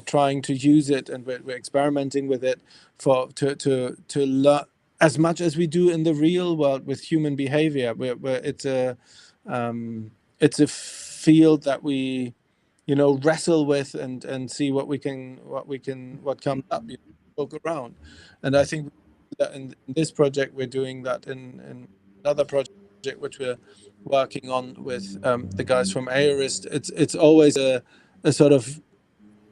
trying to use it, and we're experimenting with it to learn as much as we do in the real world with human behavior. Where it's a field that we wrestle with and see what comes up, poke around. And I think that in this project we're doing that in another project which we're working on with the guys from Aorist. It's always a sort of,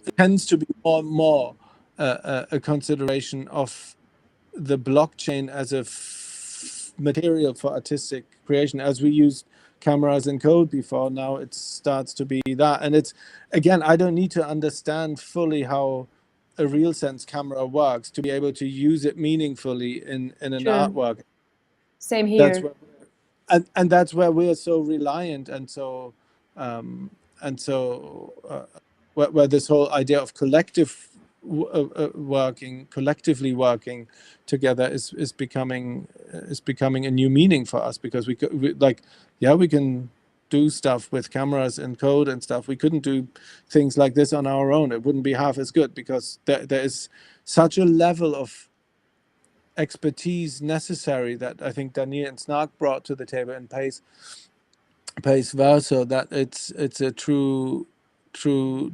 it tends to be more and more a consideration of the blockchain as a material for artistic creation. As we used cameras and code before, now it starts to be that. And it's, again, I don't need to understand fully how a real sense camera works to be able to use it meaningfully in an true. artwork. Same That's here. where and that's where we're so reliant, and so um, where this whole idea of collectively working together is becoming a new meaning for us, because we can do stuff with cameras and code and stuff. We couldn't do things like this on our own. It wouldn't be half as good, because there is such a level of expertise necessary that I think Danil and Snark brought to the table in Pace, vice versa, that it's a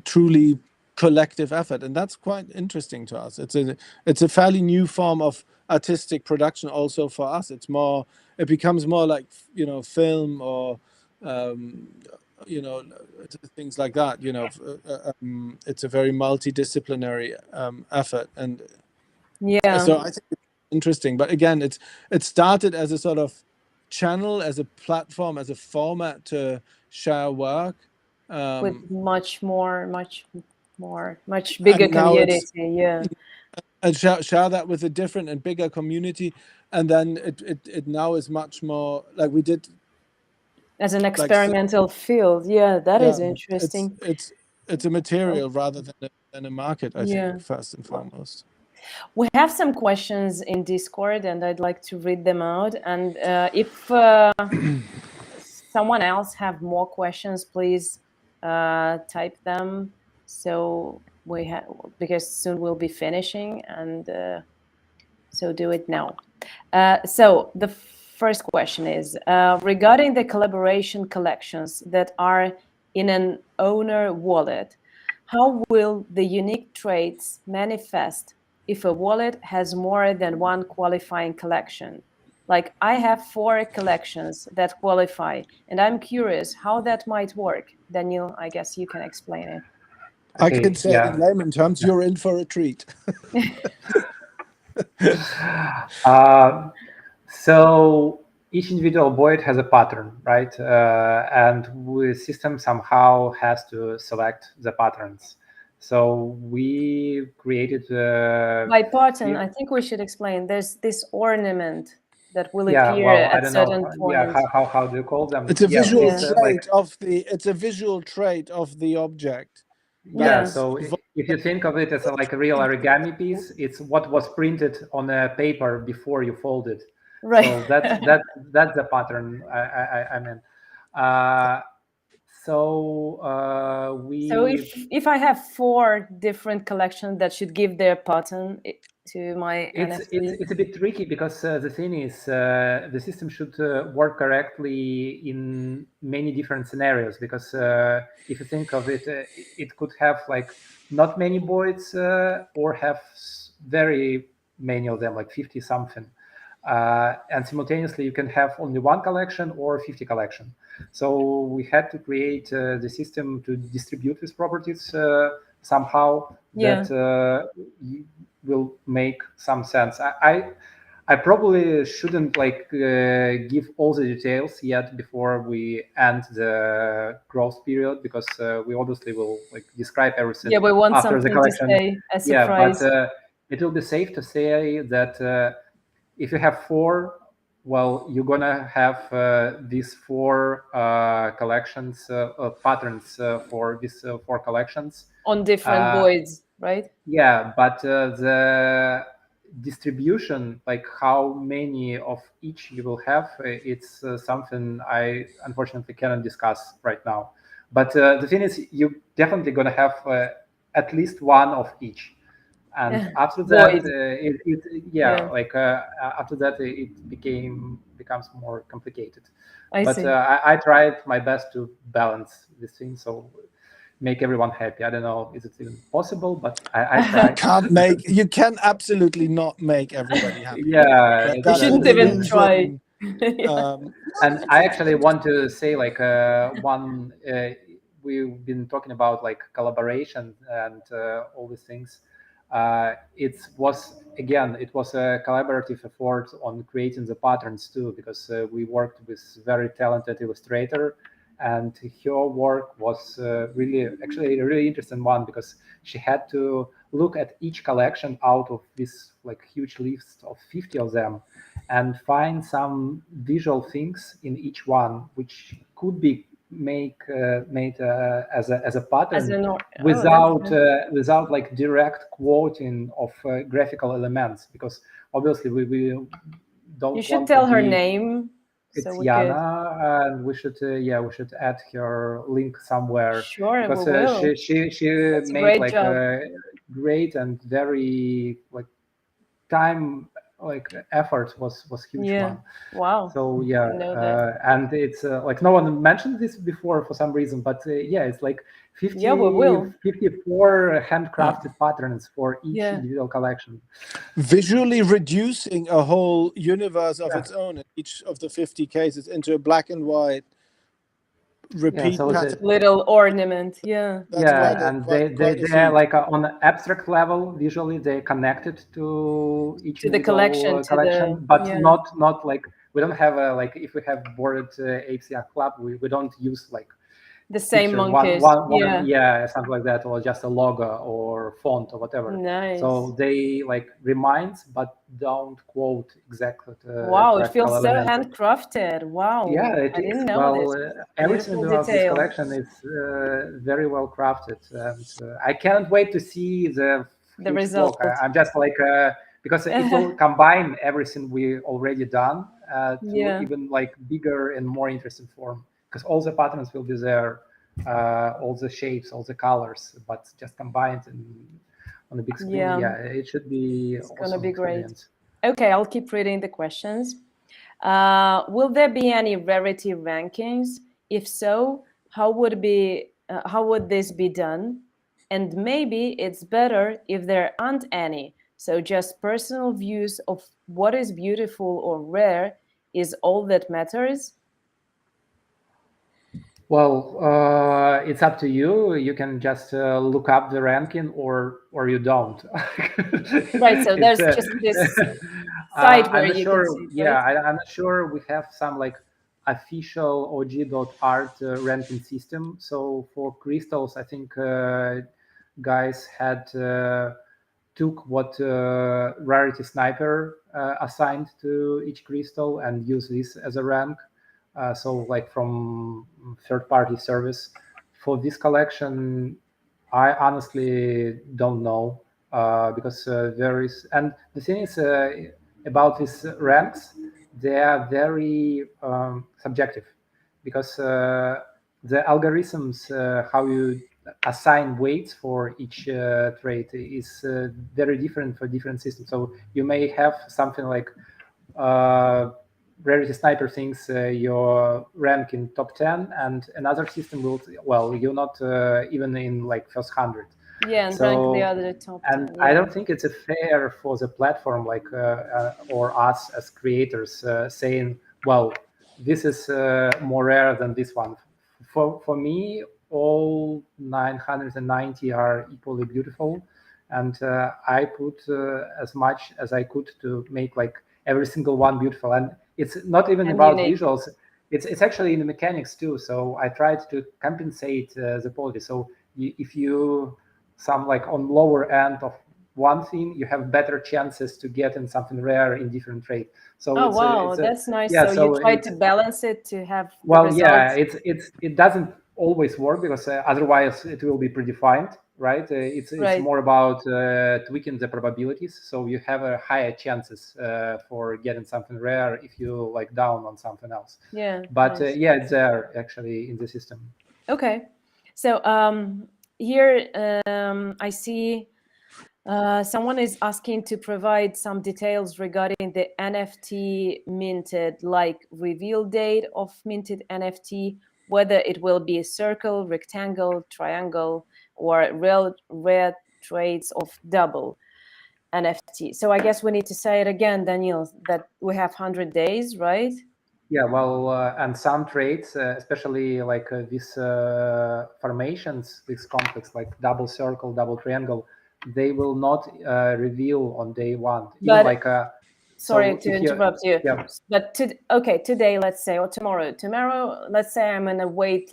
truly collective effort, and that's quite interesting to us. It's a fairly new form of artistic production also for us. It becomes more like, film or um, things like that. It's a very multidisciplinary effort, and Yeah, so I think it's interesting. But again, it started as a sort of channel, as a platform, as a format to share work, with much bigger and now community. it's Yeah, and share that with a different and bigger community, and then it now is much more like we did, as an like experimental field. Yeah, that yeah, is interesting. it's a material rather than a market, I think, Yeah. first and foremost. We have some questions in Discord, and I'd like to read them out. And if someone else have more questions, please type them. So we have, because soon we'll be finishing, and so do it now. So the first question is regarding the collaboration collections that are in an owner wallet. How will the unique traits manifest if a wallet has more than one qualifying collection? Like I have 4 collections that qualify, and I'm curious how that might work. Daniel, I guess you can explain it. I can Okay, say it in yeah. layman terms: you're in for a treat. So each individual void has a pattern, right? And the system somehow has to select the patterns. So we created By pattern, I think we should explain. There's this ornament that will yeah, appear well, I at don't know. certain Yeah, points. how do you call them? It's a Yeah, visual it's Yeah. like, trait of the object. yeah. Yeah. That's So if you think of it as like a real origami piece, it's what was printed on a paper before you fold it. Right. So that's the pattern I meant. So we So if I have 4 different collections that should give their pattern to my NFT. it's a bit tricky because the thing is the system should work correctly in many different scenarios, because if you think of it, it could have like not many voids or have very many of them, like 50 something, and simultaneously you can have only one collection or 50 collection. So we had to create the system to distribute these properties somehow Yeah. that will make some sense. I probably shouldn't like give all the details yet before we end the growth period, because we obviously will like describe everything Yeah, we want after the something to collection. say as Yeah, but surprise. it will be safe to say that if you have 4, well, you're gonna have these 4 collections, patterns for these 4 collections. On different voids, right? Yeah, but the distribution, like how many of each you will have, it's something I unfortunately cannot discuss right now. But the thing is, you're definitely going to have at least one of each. And after that, Void. yeah, Yeah, like after that, it becomes more complicated. I But see. I tried my best to balance this thing, so make everyone happy. I don't know, is it even possible, but I tried. you can absolutely not make everybody happy. Yeah, You That's an shouldn't even try. illusion. Yeah. and I actually want to say like one. We've been talking about like collaboration and all these things. It was a collaborative effort on creating the patterns too, because we worked with very talented illustrator, and her work was really actually a really interesting one, because she had to look at each collection out of this like huge list of 50 of them and find some visual things in each one which could be made as a As pattern an that's without without like direct quoting of graphical elements, because obviously we you don't should want to tell her be. name so It's we could. Yana, and we should we should add her link somewhere, Sure, we because will. she That's a made great like job. a great and very like time like effort was huge Yeah. one. Wow. So I know that. and it's like no one mentioned this before for some reason, but it's like Yeah, we will. 54 handcrafted patterns for each Yeah. individual collection. Visually reducing a whole universe of its own in each of the 50 cases into a black and white repeat so pattern. Little ornament. Yeah. That's quite and quite a they're feat. like on an abstract level. Visually, they connected to each To the collection, individual to the collection, but yeah. not like we don't have a like if we have boarded APCR club, we don't use like The same picture monkeys. one Yeah. something like that, or just a logo or font or whatever. Nice. So they like reminds but don't quote exactly the Wow, it correct feels color so element. handcrafted. Wow. Yeah, it I is. didn't know Well, this. everything Beautiful about this detail. collection is very well crafted, and I can't wait to see the The future result. work. I'm just like because it will combine everything we already done to Yeah. even like bigger and more interesting form. Because all the patterns will be there, all the shapes, all the colors, but just combined on the big screen. Yeah. Yeah, it should be It's awesome gonna be great. experience. Okay, I'll keep reading the questions. Will there be any rarity rankings? If so, how would this be done? And maybe it's better if there aren't any. So just personal views of what is beautiful or rare is all that matters. Well, it's up to you. You can just look up the ranking, or you don't. Right. So It's, there's just this site where I'm not you can sure. see, Yeah, right? I'm not sure we have some like official og.art ranking system. So for crystals, I think guys had took what rarity sniper assigned to each crystal and use this as a rank. So like from third-party service. For this collection, I honestly don't know because there is, and the thing is about these ranks, they are very subjective because the algorithms, how you assign weights for each trait is very different for different systems. So you may have something like rarity sniper thinks your rank in top 10, and another system will, well, you're not even in like first 100. Yeah, and rank the other top 10. And I don't think it's a fair for the platform, like or us as creators saying, well, this is more rare than this one. For me, all 990 are equally beautiful, and I put as much as I could to make like every single one beautiful. And it's not even And about unique. visuals; it's actually in the mechanics too. So I tried to compensate the quality. So if you some like on lower end of one thing, you have better chances to get in something rare in different trade. So Oh, it's wow, a that's nice. yeah. So So you try it's to balance it to have the well, yeah. results. It doesn't always work because otherwise it will be predefined, right? It's Right. more about tweaking the probabilities, so you have a higher chances for getting something rare if you like down on something else. Yeah. But Nice. yeah, it's there actually in the system. Okay. So here I see someone is asking to provide some details regarding the NFT minted, like reveal date of minted NFT, whether it will be a circle, rectangle, triangle, or real rare traits of double NFT. So I guess we need to say it again, Danil, that we have 100 days, right? Yeah, well, and some traits, especially like these formations, these complex like double circle, double triangle, they will not reveal on day one. Even But like sorry so to if you interrupt you, yeah but today, let's say, or tomorrow, let's say I'm in a wait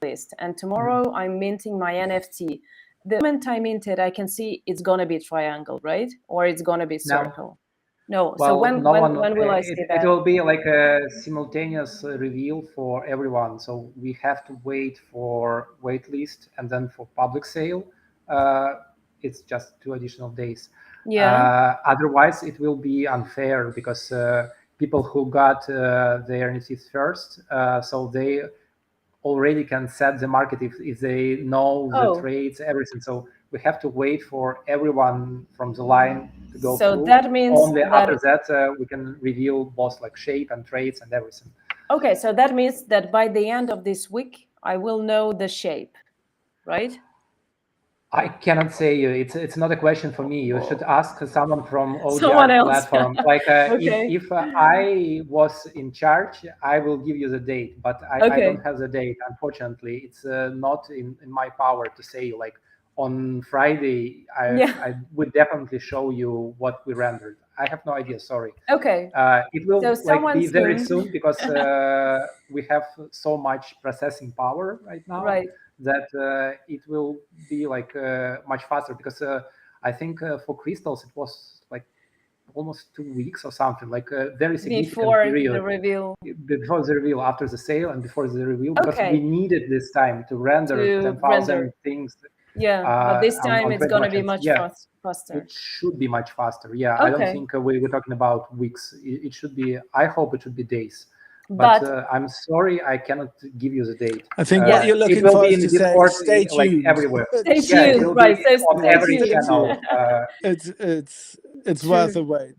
list, and tomorrow I'm minting my NFT. The moment I mint it, I can see it's gonna be triangle, right? Or it's gonna be no. circle. No. So Well, when no when one. when will I see It that? will be like a simultaneous reveal for everyone. So we have to wait for wait list and then for public sale. It's just 2 additional days. Yeah. Otherwise, it will be unfair because people who got their NFTs first, so they already can set the market if they know the Oh, trades, everything. So we have to wait for everyone from the line to go So through. that means only that after that we can reveal both like shape and traits and everything. okay, so that means that by the end of this week I will know the shape, right? I cannot say you. It's not a question for me. You should ask someone from Someone ODR else. platform. Like Okay. if I was in charge, I will give you the date, but I Okay. don't have the date. Unfortunately, it's not in my power to say like on Friday. Yeah. I would definitely show you what we rendered. I have no idea. Sorry. Okay. It will So like be someone very soon. soon because we have so much processing power right now Right. that it will be like much faster because I think for crystals it was like almost 2 weeks or something, like a very significant Before the period reveal. before the reveal, after the sale and before the reveal, because Okay. we needed this time to render To 10,000 render. things. Yeah, but this time on it's 20 going to be machines. much Yeah, faster. it should be much faster. Yeah, I don't Okay. think we're talking about weeks. It should be. I hope it should be days. But I'm sorry, I cannot give you the date. I think what you're It looking will for be is in to the say, Discord, stay like tuned. everywhere. Stay Yeah, it tuned, will right? be So on stay every tuned. channel. It's True. worth a wait.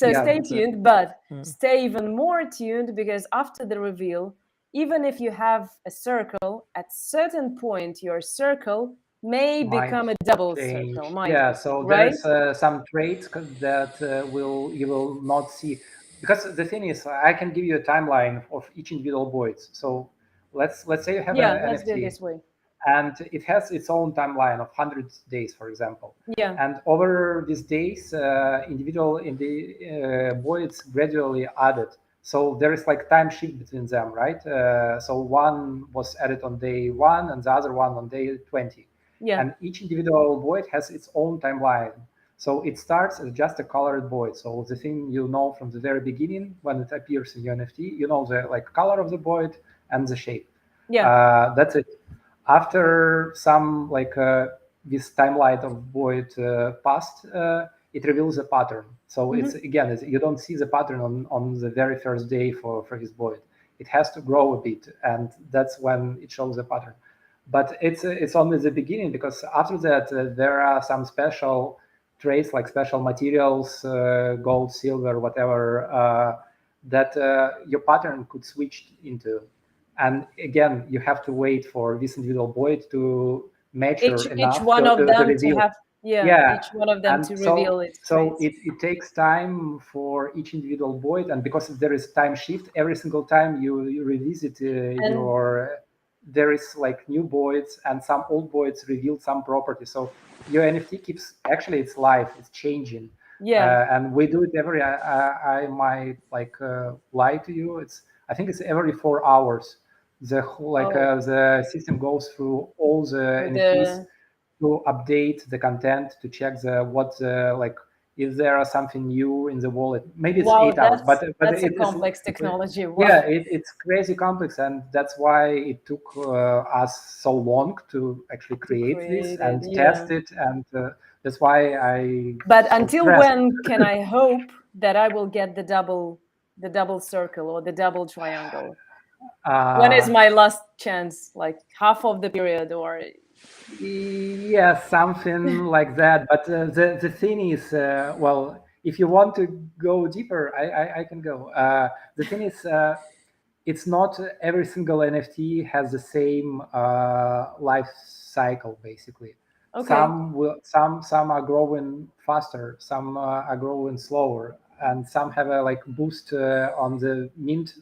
So Yeah. stay tuned, but stay even more tuned, because after the reveal, even if you have a circle, at certain point your circle may Might become a double change. circle. Might Yeah, be, so right? there's some traits that you will not see, because the thing is, I can give you a timeline of each individual voids. So let's say you have Yeah, an let's do it NFT, this way. and it has its own timeline of 100 days, for example. Yeah. And over these days, individual in the voids gradually added. So there is like time shift between them, right? So one was added on day 1 and the other one on day 20. Yeah. And each individual void has its own timeline. So it starts as just a colored void. So the thing you know from the very beginning when it appears in your NFT, you know the like color of the void and the shape. Yeah. That's it. After some like this timeline of void passed, it reveals a pattern. So it's again, you don't see the pattern on the very first day for his void. It has to grow a bit, and that's when it shows the pattern. But it's only the beginning, because after that there are some special traits like special materials, gold, silver, whatever, that your pattern could switch into. And again, you have to wait for this individual void to mature Each enough one of to them to reveal. have, yeah, each one of them And to so reveal its traits. it takes time for each individual void, and because there is time shift every single time you revisit your, there is like new voids, and some old voids reveal some property. So your NFT keeps, actually its life is changing. Yeah. And we do it every, I might like lie to you, I think it's every 4 hours. The whole, like the system goes through all the NFTs to update the content, to check like if there are something new in the wallet. Maybe it's Wow, 8 hours, but that's a it is, complex technology. Wow. yeah, it's crazy complex, and that's why it took us so long to actually create this and test it, and that's why I. But so until stressed. when can I hope that I will get the double circle or the double triangle? When is my last chance? Like half of the period, or? Yeah, something like that. But the thing is, well, if you want to go deeper, I can go. The thing is, it's not every single NFT has the same life cycle. Basically, Okay. some are growing faster, some are growing slower, and some have a like boost on the mint.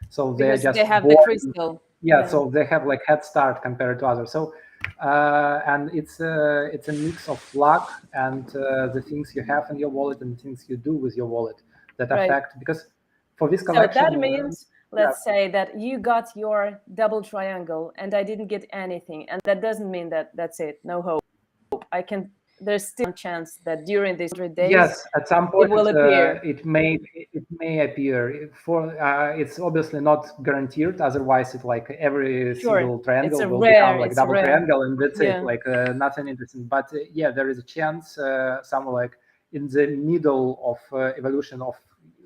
So they're Because just they have the born. crystal. Yeah, so they have like head start compared to others. So and it's a mix of luck and the things you have in your wallet and the things you do with your wallet that Right. affect, because for this So collection, that means, let's say that you got your double triangle and I didn't get anything, and that doesn't mean that that's it, no hope. There's still a chance that during these 100 days, yes, at some point it will appear. it may appear. For it's obviously not guaranteed. Otherwise, it like every single triangle will become like double triangle, and that's it. Like nothing interesting. But yeah, there is a chance somewhere like in the middle of evolution of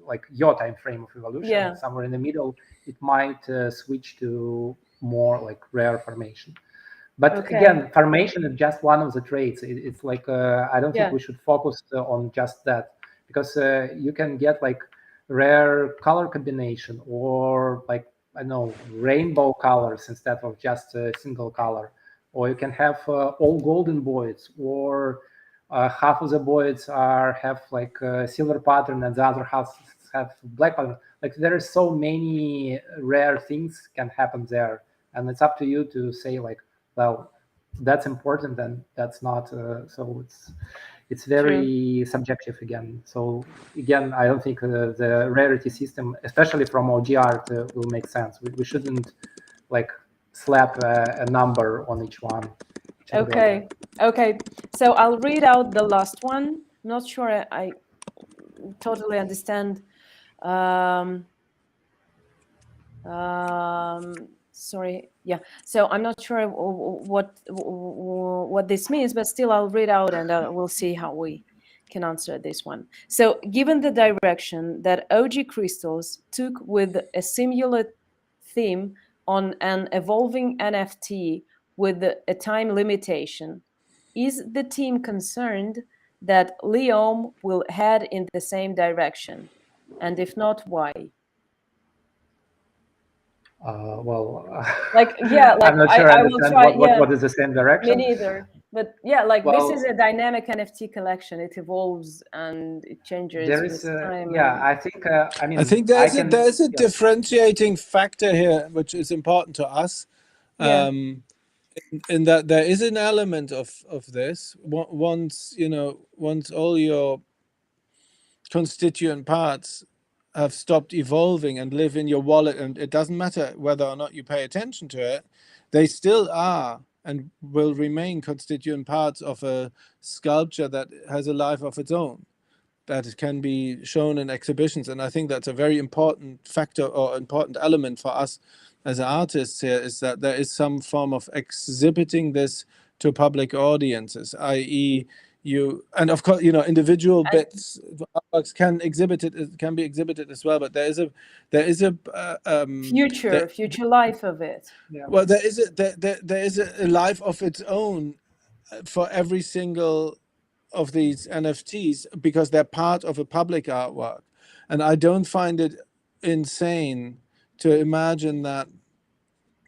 like your time frame of evolution, somewhere in the middle, it might switch to more like rare formation. But Okay. again, formation is just one of the traits. It's like I don't think Yeah. we should focus on just that, because you can get like rare color combination, or like, I don't know, rainbow colors instead of just a single color, or you can have all golden voids, or half of the voids have like a silver pattern and the other half have black pattern. Like there are so many rare things can happen there, and it's up to you to say like, well, that's important and that's not. So it's very subjective again. So again, I don't think the rarity system, especially from OG art, will make sense. We shouldn't like slap a number on each one. Okay. Okay. So I'll read out the last one. I'm not sure I totally understand. Sorry. Yeah. So I'm not sure what this means, but still I'll read out and we'll see how we can answer this one. So given the direction that OG Crystals took with a similar theme on an evolving NFT with a time limitation, is the team concerned that Leom will head in the same direction? And if not, why? Well, Like, yeah, like I'm not sure I I will understand try. Yeah, what is the same me direction. neither. But yeah, like this is Well, a dynamic NFT collection. It evolves and it changes there with is, time. yeah, And I think, I mean, I think I there's can, a yeah. differentiating factor here, which is important to us, yeah, in that there is an element of this. Once once all your constituent parts have stopped evolving and live in your wallet, and it doesn't matter whether or not you pay attention to it, they still are and will remain constituent parts of a sculpture that has a life of its own, that can be shown in exhibitions. And I think that's a very important factor or important element for us as artists here, is that there is some form of exhibiting this to public audiences, i.e. you, and of course, individual bits, artworks can be exhibited as well, but there is a future life of it. Yeah. well, there is a life of its own for every single of these NFTs, because they're part of a public artwork. And I don't find it insane to imagine that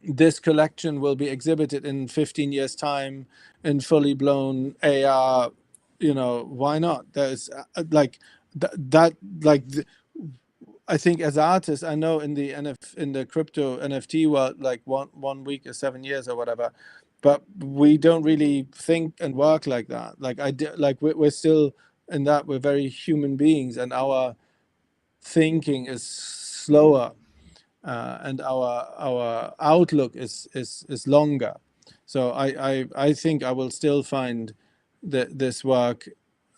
this collection will be exhibited in 15 years time in fully blown AR. Why not? There's I think as artists, I know in the crypto NFT world, like one week or 7 years or whatever, but we don't really think and work like that. We're still in that, we're very human beings, and our thinking is slower, and our outlook is longer. So I think I will still find this work,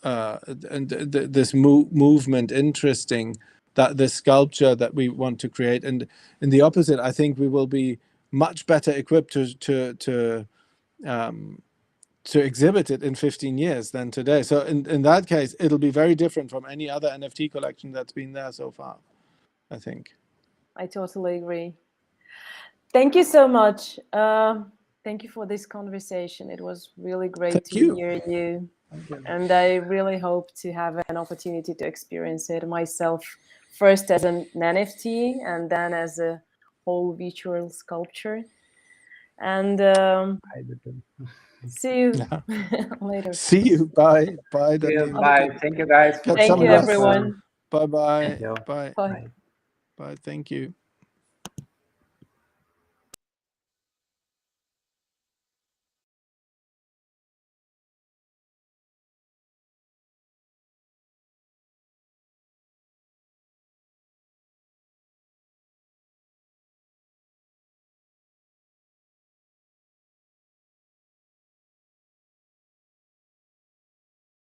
and this movement interesting, that the sculpture that we want to create. And in the opposite, I think we will be much better equipped to exhibit it in 15 years than today. So in that case, it'll be very different from any other NFT collection that's been there so far, I think. I totally agree. Thank you so much. Thank you for this conversation. It was really great to hear you. And I really hope to have an opportunity to experience it myself, first as an NFT and then as a whole virtual sculpture. And see you later. See you. Bye. Bye, Danil. Bye. Thank you, guys. Thank you, everyone. Bye-bye. Bye. Bye. Bye. Bye. Thank you.